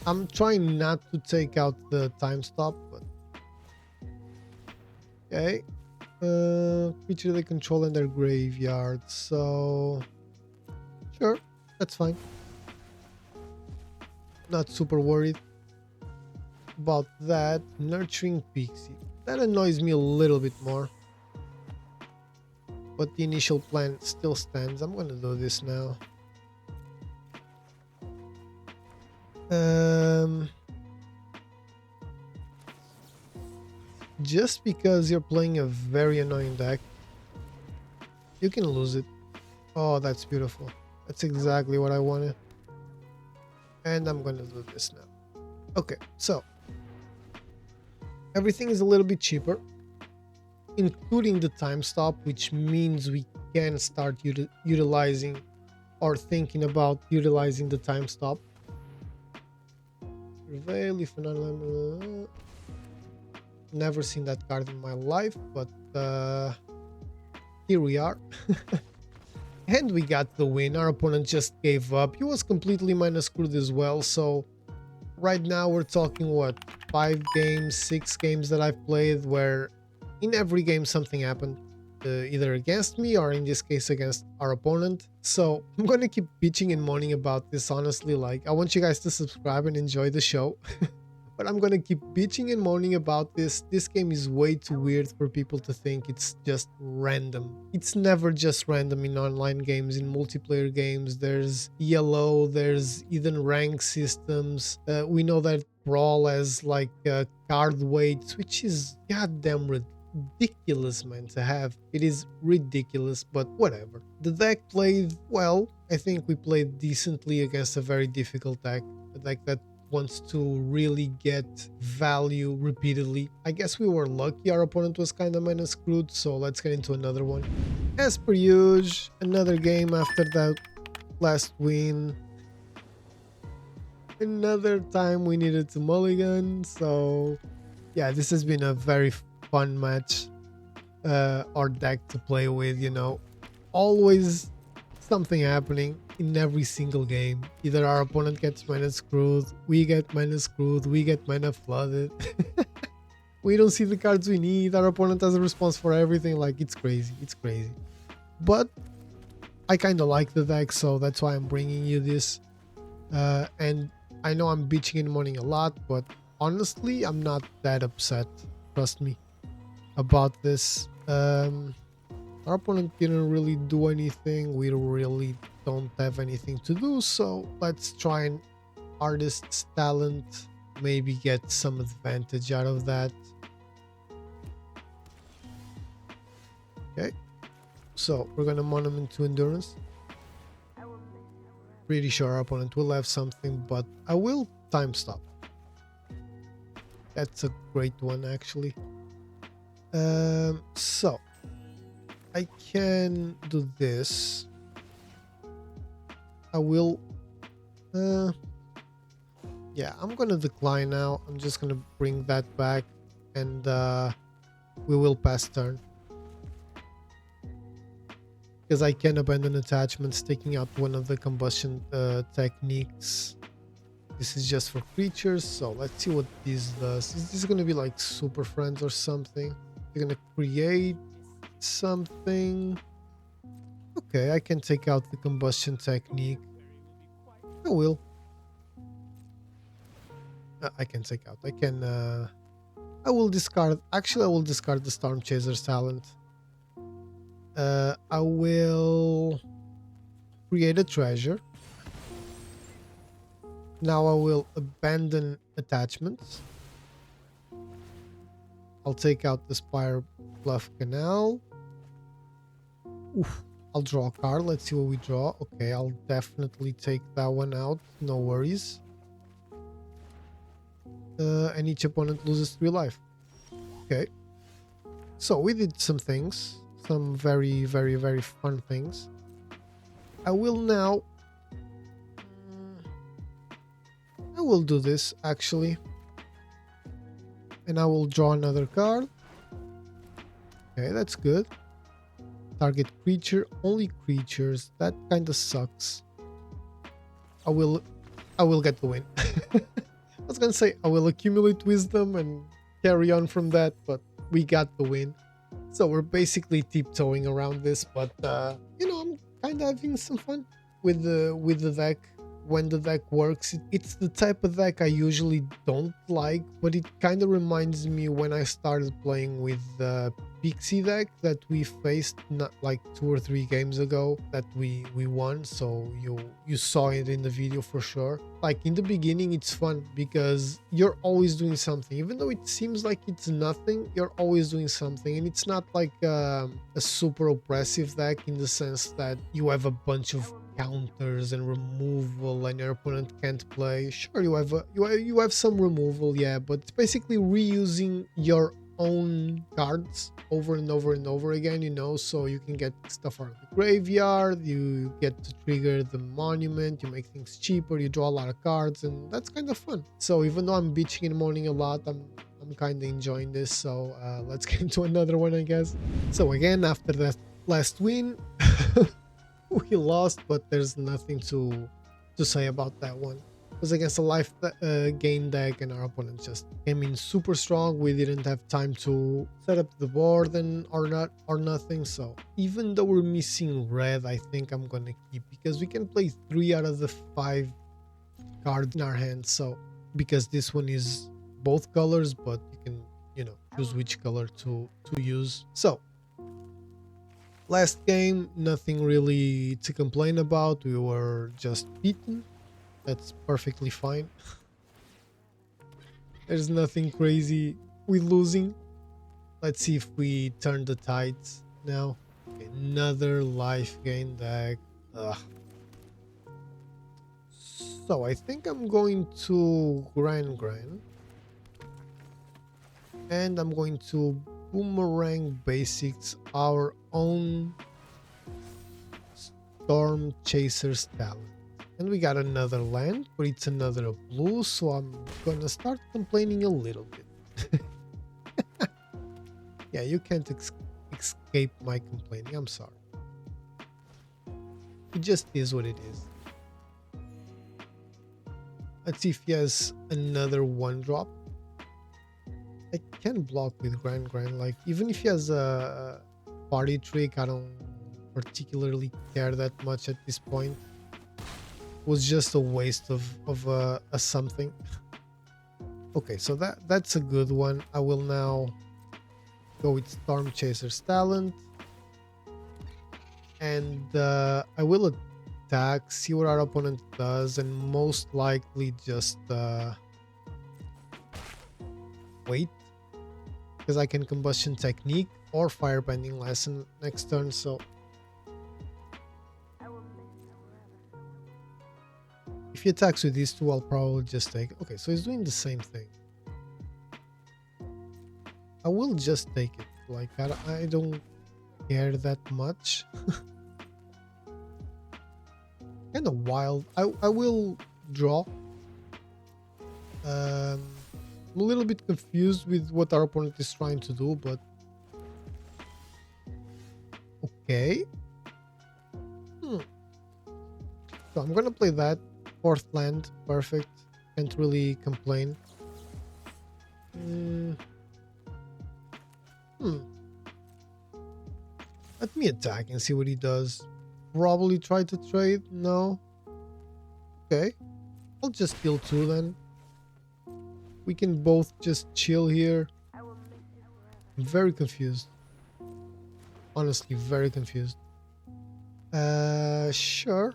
I'm trying not to take out the time stop, but okay. Creature they control in their graveyard, so sure, that's fine. Not super worried about that. Nurturing Pixie, that annoys me a little bit more, but the initial plan still stands. I'm gonna do this now. Just because you're playing a very annoying deck, you can lose it. Oh, that's beautiful. That's exactly what I wanted. And I'm gonna do this now. Okay, so everything is a little bit cheaper, including the time stop, which means we can start utilizing or thinking about utilizing the time stop. Prevail, if not, never seen that card in my life, but here we are. And we got the win. Our opponent just gave up. He was completely minus screwed as well, so right now we're talking what, 5 games, 6 games that I've played where in every game something happened, either against me or in this case against our opponent. So I'm gonna keep bitching and moaning about this, honestly. Like, I want you guys to subscribe and enjoy the show. But I'm gonna keep bitching and moaning about this. This game is way too weird for people to think it's just random. It's never just random in online games. In multiplayer games, there's yellow, there's even rank systems. We know that Brawl has like card weights, which is goddamn ridiculous, man, to have. It is ridiculous, but whatever. The deck played well. I think we played decently against a very difficult deck. A deck that wants to really get value repeatedly. I guess we were lucky. Our opponent was kind of minus screwed, so let's get into another one. As per usual, another game after that last win. Another time we needed to mulligan, so yeah, this has been a very fun match or deck to play with, you know. Always something happening in every single game. Either our opponent gets mana screwed, we get mana screwed, we get mana flooded. We don't see the cards we need, our opponent has a response for everything. Like, it's crazy, it's crazy. But I kind of like the deck, so that's why I'm bringing you this. And I know I'm bitching in the morning a lot, but honestly, I'm not that upset. Trust me about this. Our opponent didn't really do anything. We really don't have anything to do, so let's try and artist's talent, maybe get some advantage out of that. Okay, so we're gonna monument to endurance. Pretty sure our opponent will have something, but I will time stop. That's a great one, actually. So I can do this. I will yeah, I'm gonna decline now. I'm just gonna bring that back, and we will pass turn, because I can abandon attachments, taking out one of the combustion techniques. This is just for creatures, so let's see what this does. Is this gonna be like super friends or something? They're gonna create something. Okay, I can take out the combustion technique. I will. I can take out. I can. I will discard. Actually, I will discard the Storm Chaser's talent. I will create a treasure. Now I will abandon attachments. I'll take out the Spire Bluff Canal. Oof. I'll draw a card. Let's see what we draw. Okay, I'll definitely take that one out. No worries. And each opponent loses 3 life. Okay. So we did some things. Some very, very, very fun things. I will now... I will do this, actually. And I will draw another card. Okay, that's good. Target creature, only creatures. That kind of sucks. I will get the win. I was gonna say I will accumulate wisdom and carry on from that, but we got the win. So we're basically tiptoeing around this, but you know, I'm kind of having some fun with the deck. When the deck works, it's the type of deck I usually don't like, but it kind of reminds me when I started playing with the Pixie deck that we faced not like 2 or 3 games ago that we won. So you saw it in the video for sure. Like in the beginning, it's fun because you're always doing something, even though it seems like it's nothing. You're always doing something, and it's not like a super oppressive deck in the sense that you have a bunch of counters and removal and your opponent can't play. Sure, you have some removal, yeah, but it's basically reusing your own cards over and over and over again, you know, so you can get stuff out of the graveyard, you get to trigger the monument, you make things cheaper, you draw a lot of cards, and that's kind of fun. So even though I'm bitching in the morning a lot, I'm kind of enjoying this. So let's get into another one, I guess. So again, after that last win, we lost, but there's nothing to say about that one. It was against a life gain deck, and our opponent just came in super strong. We didn't have time to set up the board or nothing. So even though we're missing red, I think I'm gonna keep, because we can play 3 out of the 5 cards in our hand. So because this one is both colors, but you can, you know, choose which color to use. So last game, nothing really to complain about. We were just beaten. That's perfectly fine. There's nothing crazy with losing. Let's see if we turn the tides now. Another life gain deck. Ugh. So I think I'm going to Gran. And I'm going to Boomerang Basics our own Storm Chaser's talent. And we got another land, but it's another blue, so I'm gonna start complaining a little bit. Yeah, you can't escape my complaining, I'm sorry. It just is what it is. Let's see if he has another 1-drop. I can block with Gran. Like, even if he has a party trick, I don't particularly care that much at this point. was just a waste of a something. Okay, so that's a good one. I will now go with Storm Chaser's talent, and I will attack, see what our opponent does, and most likely just wait, because I can combustion technique or firebending lesson next turn. So if he attacks with these two, I'll probably just take. Okay, so he's doing the same thing. I will just take it. Like I don't care that much. Kind of wild. I will draw. I'm a little bit confused with what our opponent is trying to do, but okay. So I'm gonna play that. Fourth land, perfect. Can't really complain. Let me attack and see what he does. Probably try to trade. No. Okay. I'll just deal 2 then. We can both just chill here. I'm very confused. Honestly, very confused. Sure.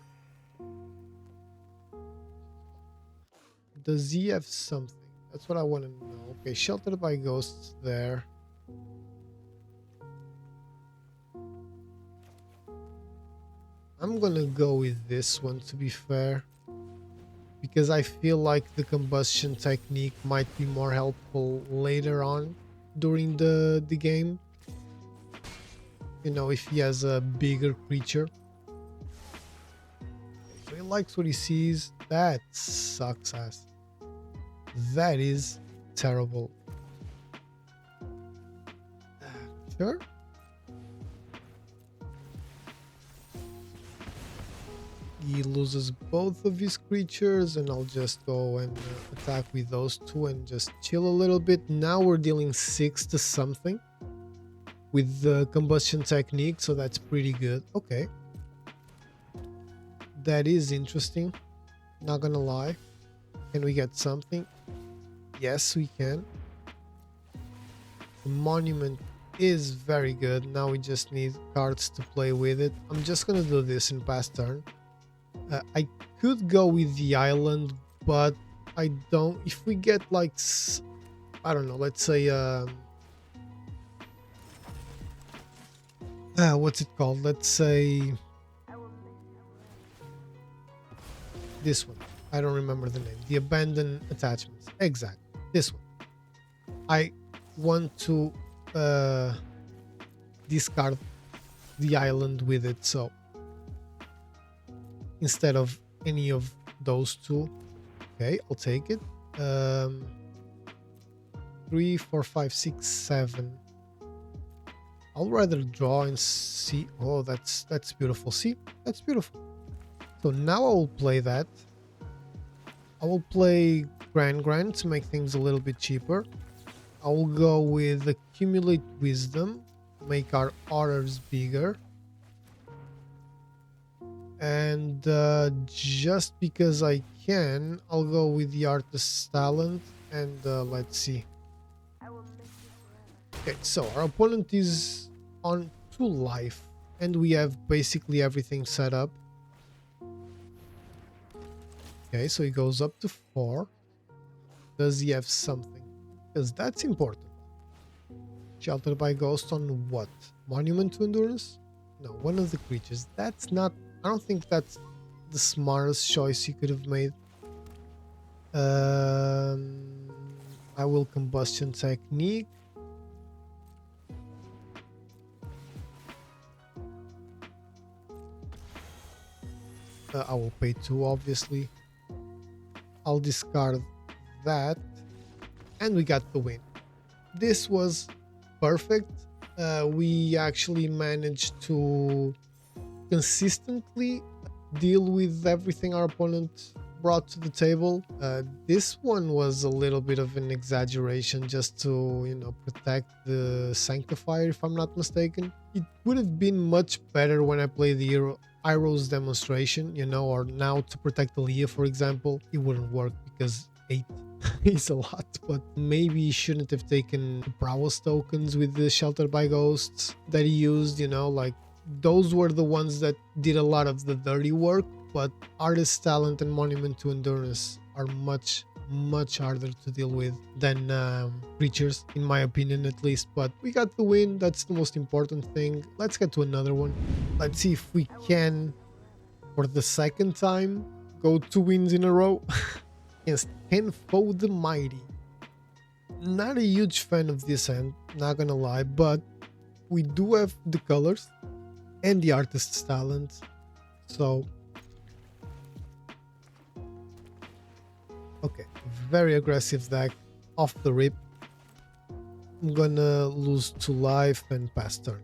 Does he have something? That's what I want to know. Okay, sheltered by ghosts there. I'm gonna go with this one, to be fair, because I feel like the combustion technique might be more helpful later on during the game. You know, if he has a bigger creature. So he likes what he sees. That sucks ass. That is terrible. Sure. He loses both of his creatures, and I'll just go and attack with those 2 and just chill a little bit. Now we're dealing 6 to something with the combustion technique, so that's pretty good. Okay. That is interesting. Not gonna lie. Can we get something? Yes, we can. The monument is very good. Now we just need cards to play with it. I'm just gonna do this in past turn. I could go with the island, but I don't. If we get like, I don't know, let's say what's it called? Let's say this one. I don't remember the name. The abandoned attachments. Exactly. This one. I want to discard the island with it, so instead of any of those 2. Okay, I'll take it. 3, 4, 5, 6, 7. I'll rather draw and see. Oh, that's beautiful. See, that's beautiful. So now I will play that. I will play Grand to make things a little bit cheaper. I will go with Accumulate Wisdom, make our orders bigger. And just because I can, I'll go with the Artist's Talent, and let's see. Okay, so our opponent is on 2 life, and we have basically everything set up. Okay, so he goes up to 4. Does he have something? Because that's important. Sheltered by Ghost on what? Monument to Endurance? No, one of the creatures. That's not... I don't think that's the smartest choice you could have made. I will Combustion Technique. I will pay 2, obviously. I'll discard that. And we got the win. This was perfect. We actually managed to consistently deal with everything our opponent brought to the table. This one was a little bit of an exaggeration just to, you know, protect the Sanctifier, if I'm not mistaken. It would have been much better when I played the hero Iroh's demonstration, you know, or now to protect Aaliyah, for example, it wouldn't work because 8 is a lot. But maybe he shouldn't have taken the prowess tokens with the shelter by ghosts that he used, you know, like those were the ones that did a lot of the dirty work. But artist talent and monument to endurance are much harder to deal with than creatures, in my opinion at least. But we got the win, that's the most important thing. Let's get to another one. Let's see if we can, for the second time, go 2 wins in a row against Tenfold the Mighty. Not a huge fan of this end, not gonna lie, but we do have the colors and the artist's talent, so okay, very aggressive deck off the rip. I'm gonna lose 2 life and pass turn.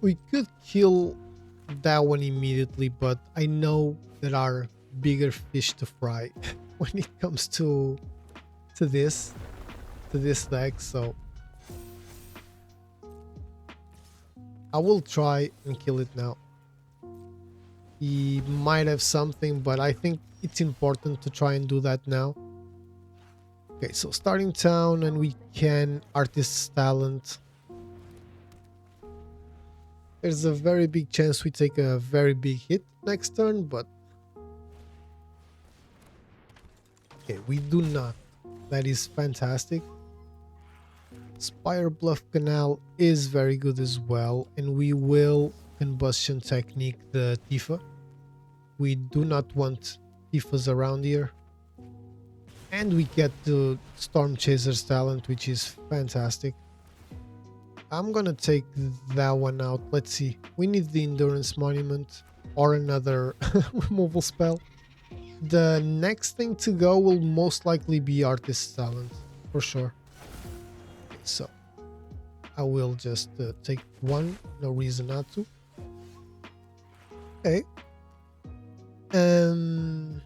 We could kill that one immediately, but I know there are bigger fish to fry when it comes to this deck, so I will try and kill it now. He might have something, but I think it's important to try and do that now. Okay, so starting town, and we can artist's talent. There's a very big chance we take a very big hit next turn, but okay, we do not. That is fantastic. Spire Bluff Canal is very good as well, and we will combustion technique the Tifa. We do not want Tifas around here. And we get the Storm Chaser's talent, which is fantastic. I'm gonna take that one out. Let's see. We need the Endurance Monument or another removal spell. The next thing to go will most likely be Artist's Talent, for sure. So, I will just take one. No reason not to. Okay. Should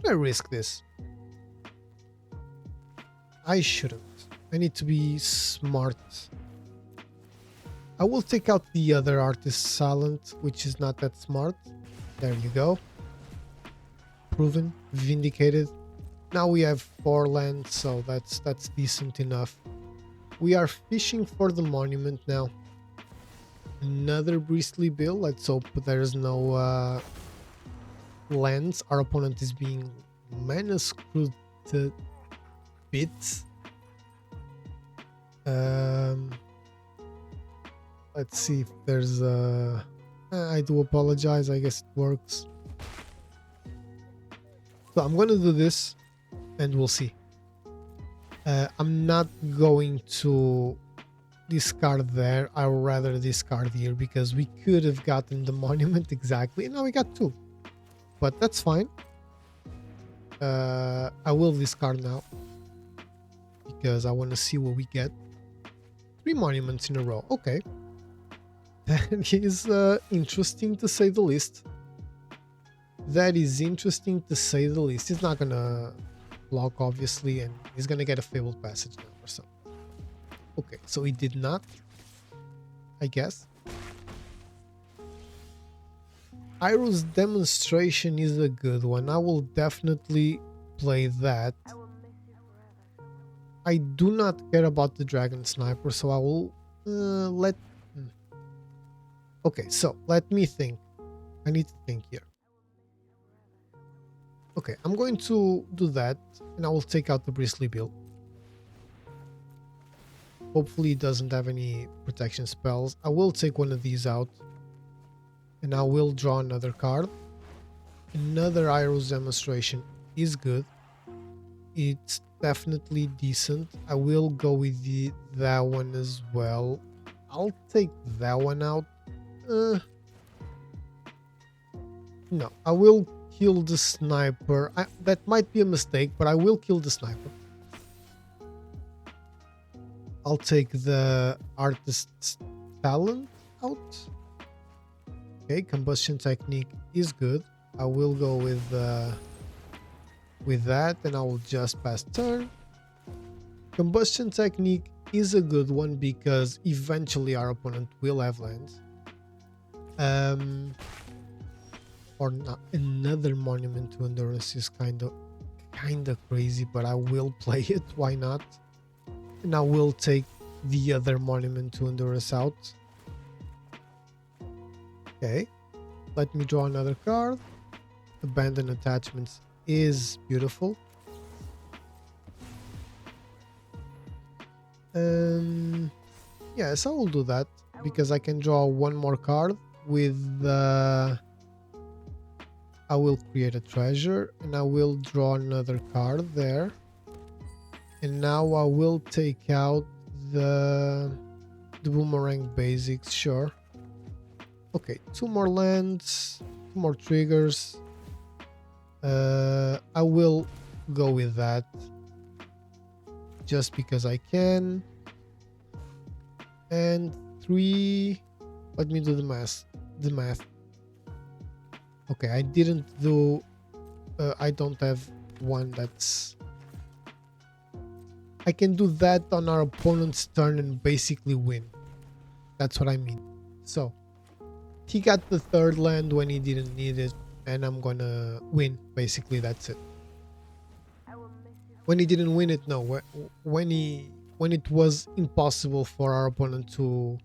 I risk this? I shouldn't. I need to be smart. I will take out the other Artist's Talent, which is not that smart. There you go. Proven, vindicated. Now we have 4 lands, so that's decent enough. We are fishing for the monument now. Another Bristly Bill. Let's hope there's no lands. Our opponent is being mana screwed to bits. Let's see if there's a... I do apologize, I guess it works. So I'm gonna do this and we'll see. I'm not going to discard there. I would rather discard here because we could have gotten the monument exactly. Now we got 2, but that's fine. I will discard now because I want to see what we get. 3 monuments in a row. Okay. That is interesting to say the least. That is interesting to say the least. He's not gonna block, obviously, and he's gonna get a Fabled Passage now or something. Okay, so he did not, I guess. Iroh's Demonstration is a good one. I will definitely play that. I do not care about the Dragon Sniper, so I will let... Okay, so let me think. I need to think here. Okay, I'm going to do that, and I will take out the Bristly Bill. Hopefully it doesn't have any protection spells. I will take one of these out, and I will draw another card. Another Iroh's Demonstration is good. It's definitely decent. I will go with that one as well. I'll take that one out. No, I will kill the sniper. That might be a mistake, but I will kill the sniper. I'll take the Artist's Talent out. Okay, Combustion Technique is good. I will go with that, and I will just pass turn. Combustion Technique is a good one because eventually our opponent will have lands. Um, or not, another monument to endurance is kind of crazy, but I will play it. Why not? And I will take the other monument to endurance out. Okay, let me draw another card. Abandon attachments is beautiful. Yes, I will do that because I can draw one more card with I will create a treasure and I will draw another card there. And now I will take out the boomerang basics, sure. Okay, 2 more lands, 2 more triggers. I will go with that just because I can. And 3, let me do the math. Okay, I didn't do, I don't have one that's, I can do that on our opponent's turn and basically win. That's what I mean. So, he got the 3rd land when he didn't need it, and I'm gonna win. Basically, that's it. When he didn't win it, no. When it was impossible for our opponent to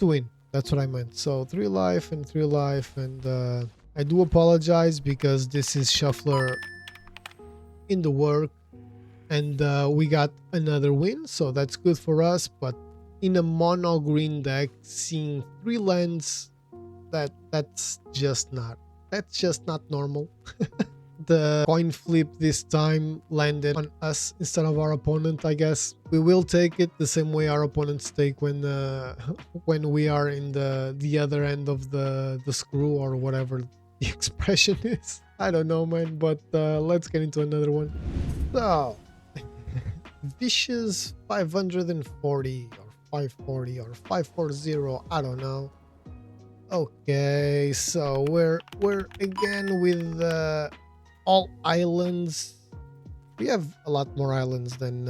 win. That's what I meant. So 3 life and 3 life, and I do apologize because this is Shuffler in the work, and we got another win, so that's good for us. But in a mono green deck, seeing 3 lands, that's just not normal. The coin flip this time landed on us instead of our opponent. I guess we will take it the same way our opponents take when we are in the other end of the screw, or whatever the expression is. I don't know, man, but let's get into another one. So vicious 540 or 540 or 540, I don't know. Okay, so we're again with all islands. We have a lot more islands than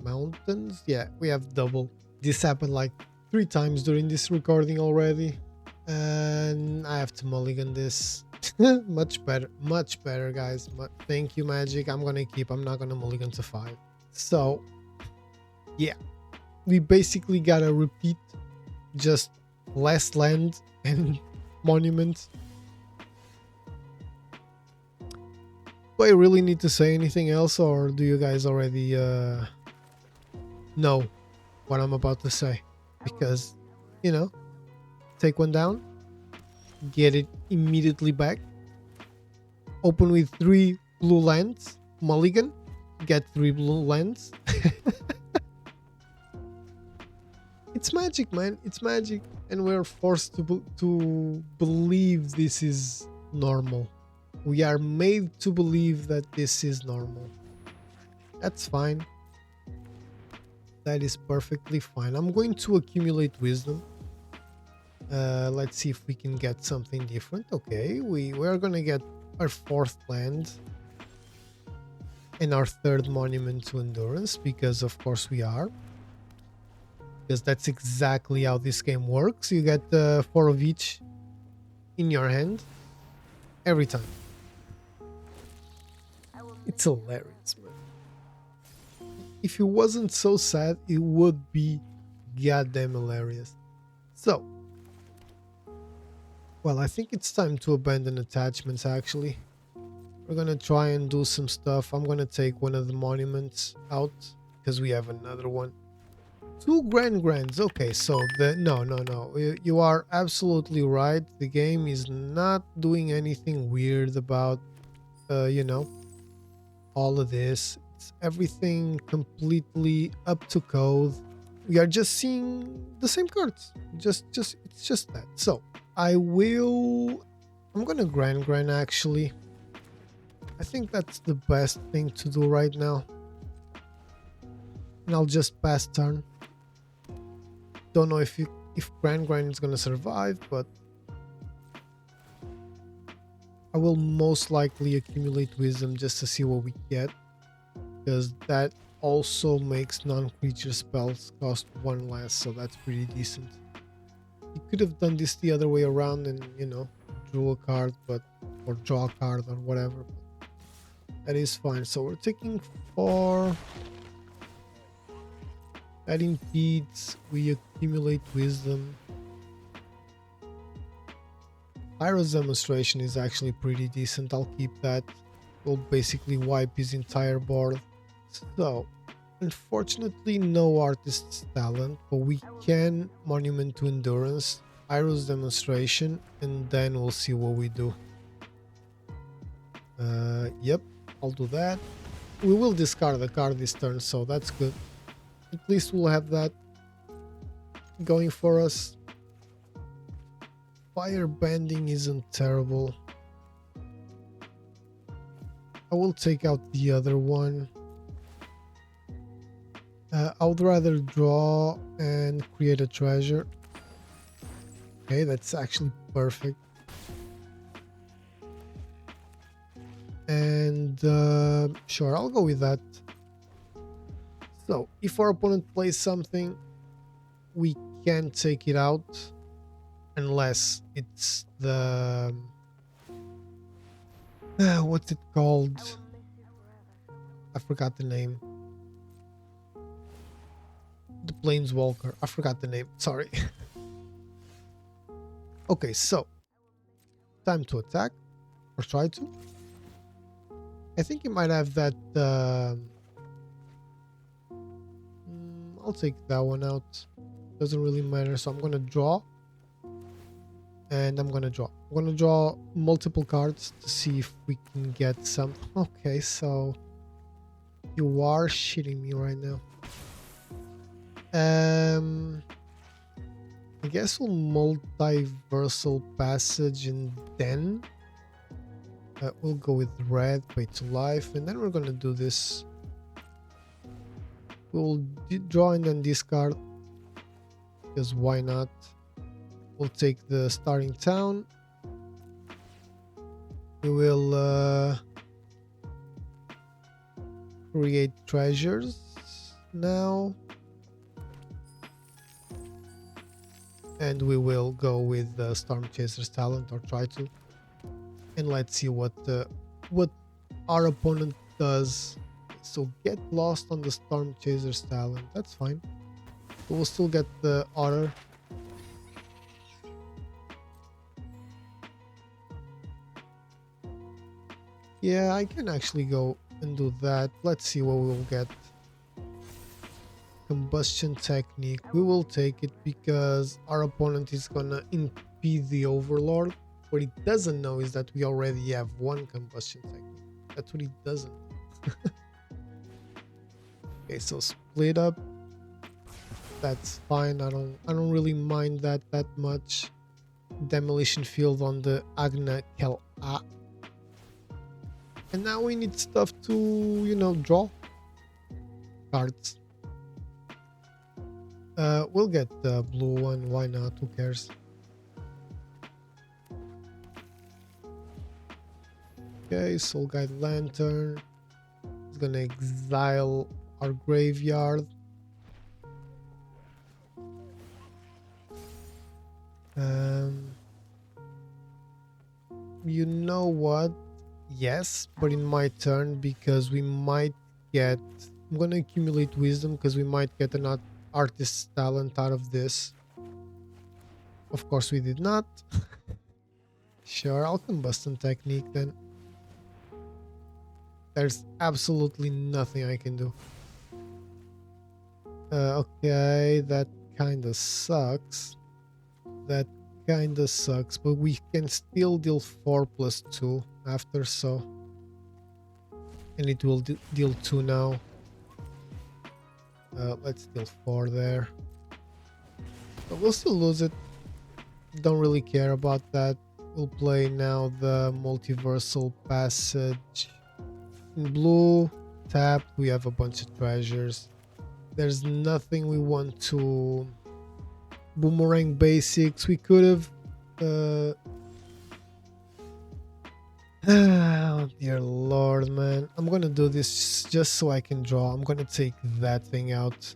mountains. Yeah, we have double. This happened like 3 times during this recording already, and I have to mulligan this. Much better, guys. Thank you, Magic. I'm not gonna mulligan to 5. So yeah, we basically gotta repeat, just less land and monuments. Do I really need to say anything else, or do you guys already know what I'm about to say? Because, take one down, get it immediately back, open with 3 blue lands, mulligan, get 3 blue lands. It's magic, man. It's magic, and we're forced to believe this is normal. We are made to believe that this is normal. That's fine. That is perfectly fine. I'm going to accumulate wisdom. Let's see if we can get something different. Okay, we're gonna get our 4th land and our 3rd monument to endurance, because of course we are. Because that's exactly how this game works. You get 4 of each in your hand every time. It's hilarious, man. If it wasn't so sad, it would be goddamn hilarious. So, well, I think it's time to abandon attachments, actually. We're gonna try and do some stuff. I'm gonna take one of the monuments out because we have another one. 2 grands. Okay, so no. You are absolutely right. The game is not doing anything weird about, all of this. It's everything completely up to code. We are just seeing the same cards. It's just that. So I'm gonna grand actually. I think that's the best thing to do right now. And I'll just pass turn. Don't know if Grand is gonna survive, but I will most likely accumulate wisdom just to see what we get, because that also makes non-creature spells cost 1 less, so that's pretty decent. You could have done this the other way around and, you know, drew a card, but or draw a card or whatever. But that is fine. So we're taking 4. That impedes. We accumulate wisdom. Pyro's demonstration is actually pretty decent. I'll keep that. We'll basically wipe his entire board. So, unfortunately, no artist's talent, but we can Monument to Endurance, Pyro's demonstration, and then we'll see what we do. Yep, I'll do that. We will discard the card this turn, so that's good. At least we'll have that going for us. Fire bending isn't terrible. I will take out the other one. I would rather draw and create a treasure. Okay, that's actually perfect. And sure, I'll go with that. So, if our opponent plays something, we can take it out. Unless it's the... what's it called? I forgot the name. The Planeswalker. I forgot the name. Sorry. Okay, so. Time to attack. Or try to. I think you might have that... I'll take that one out. Doesn't really matter. So I'm going to draw. And I'm gonna draw. I'm gonna draw multiple cards to see if we can get some. Okay, so you are shitting me right now. I guess we'll multiversal passage and then we'll go with red, pay to life, and then we're gonna do this. We'll draw and then discard because why not? We'll take the starting town. We will create treasures now. And we will go with the Storm Chaser's talent, or try to. And let's see what our opponent does. So get lost on the Storm Chaser's talent. That's fine. We'll still get the order. Yeah, I can actually go and do that. Let's see what we'll get. Combustion technique. We will take it because our opponent is gonna impede the Overlord. What he doesn't know is that we already have one combustion technique. That's what he doesn't know. Okay, so split up. That's fine. I don't really mind that much. Demolition field on the Agna Kel A. And now we need stuff to, you know, draw cards. We'll get the blue one. Why not? Who cares? Okay, Soul Guide Lantern. It's gonna exile our graveyard. You know what? Yes, but in my turn, because we might get... I'm gonna accumulate wisdom because we might get an artist's talent out of this. Of course we did not. Sure, I'll combustion technique then. There's absolutely nothing I can do. Okay, that kinda sucks. That kinda sucks, but we can still deal 4+2 after, so... And it will deal 2 now. Let's deal 4 there. But we'll still lose it. Don't really care about that. We'll play now the multiversal passage. In blue, tap, we have a bunch of treasures. There's nothing we want to... Boomerang basics. We could have... Oh dear lord, man. I'm gonna do this just so I can draw. I'm gonna take that thing out.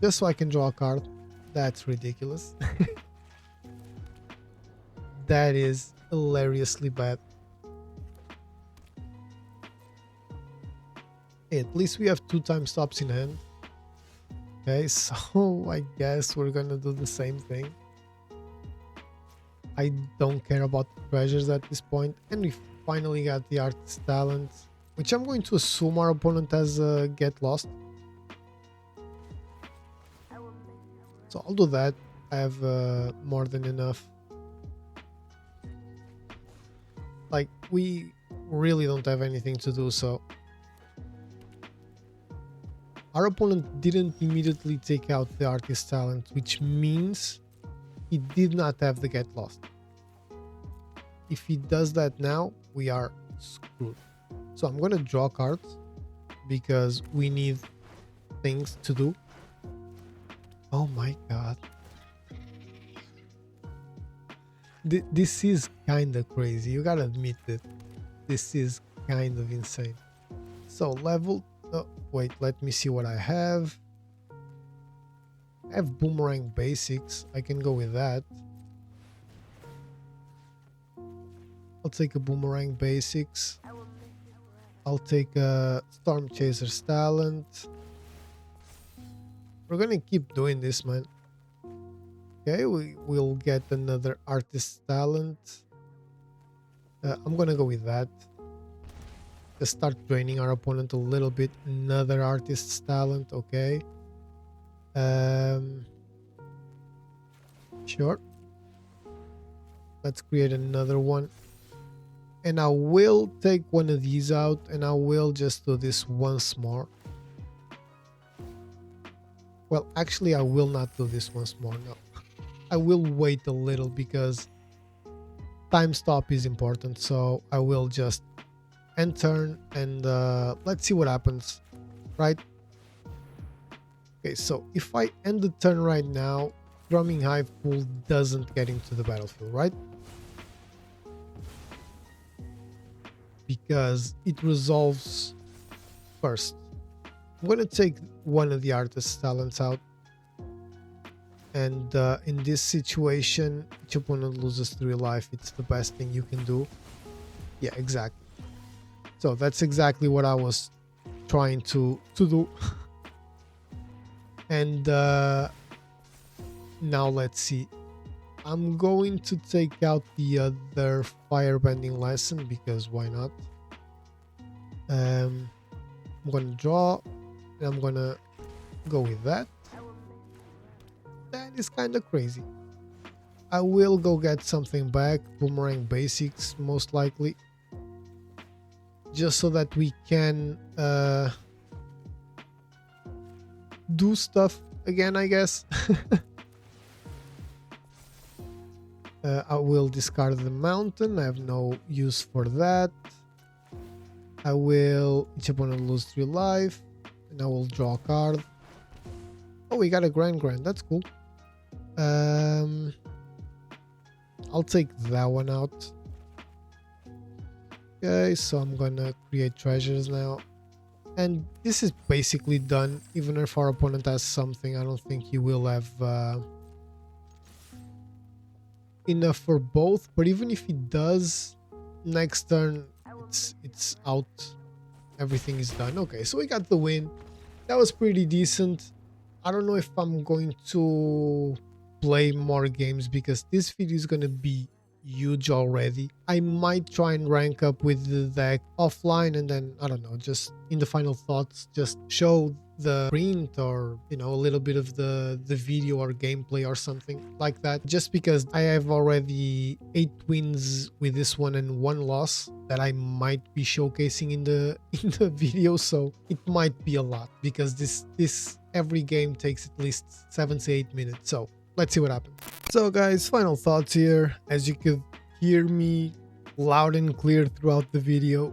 Just so I can draw a card. That's ridiculous. That is hilariously bad. Hey, at least we have 2 time stops in hand. Okay, so I guess we're gonna do the same thing. I don't care about the treasures at this point, and we finally got the artist talent, which I'm going to assume our opponent has get lost. So I'll do that. I have more than enough. Like, we really don't have anything to do, so our opponent didn't immediately take out the artist talent, which means he did not have the get lost. If he does that now, we are screwed. So I'm gonna draw cards because we need things to do. Oh my god. This is kind of crazy. You gotta admit that this is kind of insane. So level... Oh, wait, let me see what I have. I have boomerang basics. I can go with that. I'll take a boomerang basics. I'll take a storm chaser's talent. We're gonna keep doing this, man. Okay, we'll get another artist talent. I'm gonna go with that. Let's start draining our opponent a little bit. Another artist's talent, okay. Sure. Let's create another one. And I will take one of these out, and I will just do this once more. Well, actually, I will not do this once more, no. I will wait a little because time stop is important, so I will just end turn and let's see what happens, right? Okay, so if I end the turn right now, Drumming Hive Pool doesn't get into the battlefield, right? Because it resolves first. I'm gonna take one of the artist's talents out, and in this situation, each opponent loses 3 life. It's the best thing you can do. Yeah, exactly. So that's exactly what I was trying to do. And now let's see. I'm going to take out the other firebending lesson because why not? I'm gonna draw, and I'm gonna go with that. That is kind of crazy. I will go get something back, boomerang basics most likely, just so that we can do stuff again, I guess. I will discard the mountain. I have no use for that. I will... Each opponent lose 3 life. And I will draw a card. Oh, we got a Grand. That's cool. I'll take that one out. Okay, so I'm gonna create treasures now. And this is basically done. Even if our opponent has something, I don't think he will have enough for both. But even if he does, next turn it's out. Everything is done. Okay, so we got the win. That was pretty decent. I don't know if I'm going to play more games because this video is gonna be huge already. I might try and rank up with the deck offline, and then I don't know, just in the final thoughts, just show the print or, you know, a little bit of the video or gameplay or something like that, just because I have already 8 wins with this one and 1 loss that I might be showcasing in the video. So it might be a lot because this every game takes at least 7 to 8 minutes. So let's see what happens. So guys, final thoughts here. As you could hear me loud and clear throughout the video,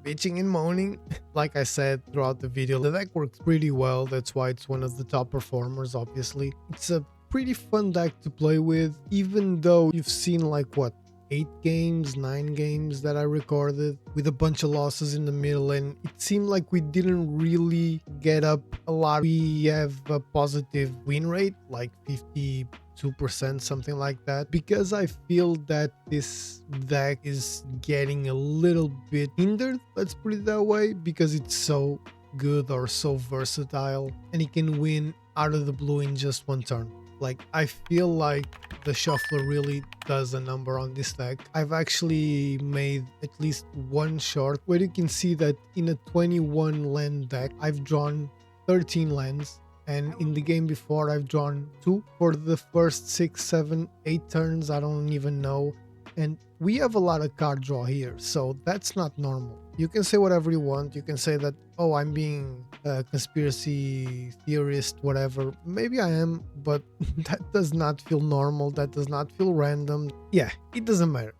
bitching and moaning. Like I said throughout the video, the deck works pretty well. That's why it's one of the top performers, obviously. It's a pretty fun deck to play with, even though you've seen like what, 8 games, 9 games that I recorded with a bunch of losses in the middle, and it seemed like we didn't really get up a lot. We have a positive win rate, like 50 2%, something like that, because I feel that this deck is getting a little bit hindered, let's put it that way, because it's so good or so versatile and it can win out of the blue in just one turn. Like, I feel like the shuffler really does a number on this deck. I've actually made at least one short where you can see that in a 21 land deck I've drawn 13 lands, and in the game before I've drawn 2 for the first 6, 7, 8 turns, I don't even know. And we have a lot of card draw here, so that's not normal. You can say whatever you want. You can say that, oh, I'm being a conspiracy theorist, whatever. Maybe I am, but that does not feel normal. That does not feel random. Yeah, it doesn't matter.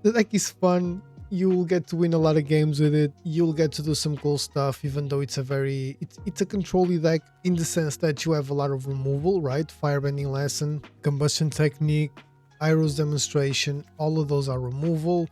The deck is fun. You'll get to win a lot of games with it. You'll get to do some cool stuff, even though it's a control-y deck in the sense that you have a lot of removal, right? Firebending Lesson, Combustion Technique, Iroh's Demonstration, all of those are removal.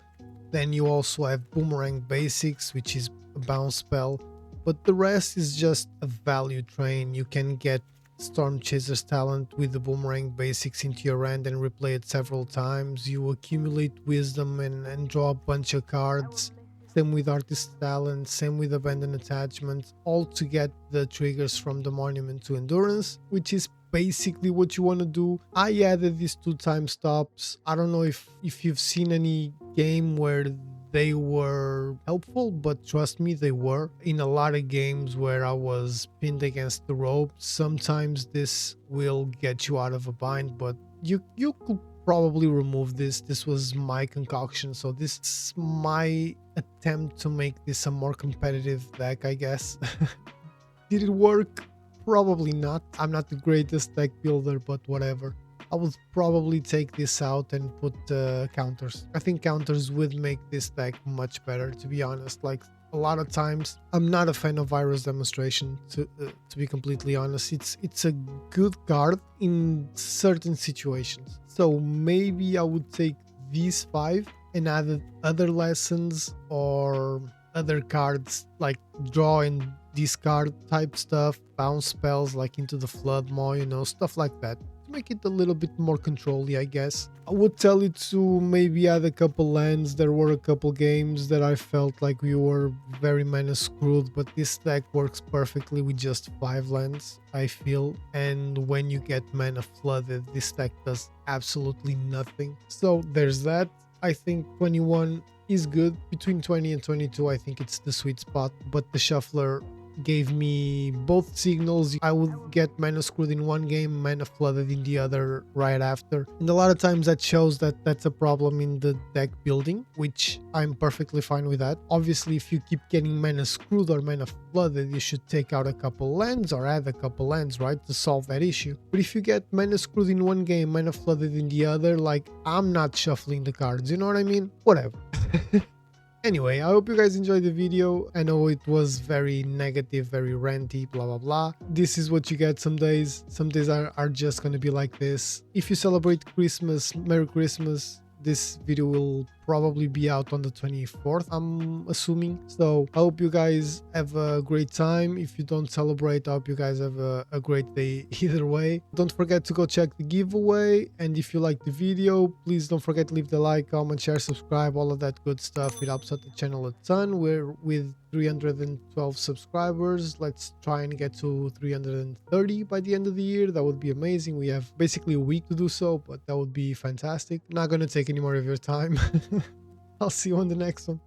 Then you also have Boomerang Basics, which is a bounce spell, but the rest is just a value train. You can get Storm Chaser's Talent with the Boomerang Basics into your hand and replay it several times. You accumulate Wisdom and draw a bunch of cards. Same with Artist's Talent, same with Abandoned Attachment, all to get the triggers from the Monument to Endurance, which is basically what you want to do. I added these 2 time stops. I don't know if you've seen any game where they were helpful, but trust me, they were. In a lot of games where I was pinned against the rope, sometimes this will get you out of a bind, but you could probably remove this. This was my concoction, so this is my attempt to make this a more competitive deck, I guess. Did it work? Probably not. I'm not the greatest deck builder, but whatever. I would probably take this out and put counters. I think counters would make this deck much better, to be honest. Like, a lot of times I'm not a fan of Iroh's Demonstration, to be completely honest. It's a good card in certain situations, so maybe I would take these 5 and add other lessons or other cards like draw and discard type stuff, bounce spells like Into the Flood Maw, you know, stuff like that, to make it a little bit more control-y, I guess. I would tell you to maybe add a couple lands. There were a couple games that I felt like we were very mana screwed, but this deck works perfectly with just 5 lands, I feel. And when you get mana flooded, this deck does absolutely nothing. So there's that. I think 21 is good. Between 20 and 22, I think it's the sweet spot, but the shuffler gave me both signals. I would get mana screwed in one game, mana flooded in the other right after, and a lot of times that shows that that's a problem in the deck building, which I'm perfectly fine with that. Obviously, if you keep getting mana screwed or mana flooded, you should take out a couple lands or add a couple lands, right, to solve that issue. But if you get mana screwed in one game, mana flooded in the other, like, I'm not shuffling the cards, you know what I mean? Whatever. Anyway, I hope you guys enjoyed the video. I know it was very negative, very ranty, blah blah blah. This is what you get some days. Some days are just gonna be like this. If you celebrate Christmas, Merry Christmas. This video will probably be out on the 24th, I'm assuming. So I hope you guys have a great time. If you don't celebrate, I hope you guys have a great day either way. Don't forget to go check the giveaway. And if you like the video, please don't forget to leave the like, comment, share, subscribe, all of that good stuff. It helps out the channel a ton. We're with 312 subscribers. Let's try and get to 330 by the end of the year. That would be amazing. We have basically a week to do so, but that would be fantastic. Not gonna take any more of your time. I'll see you on the next one.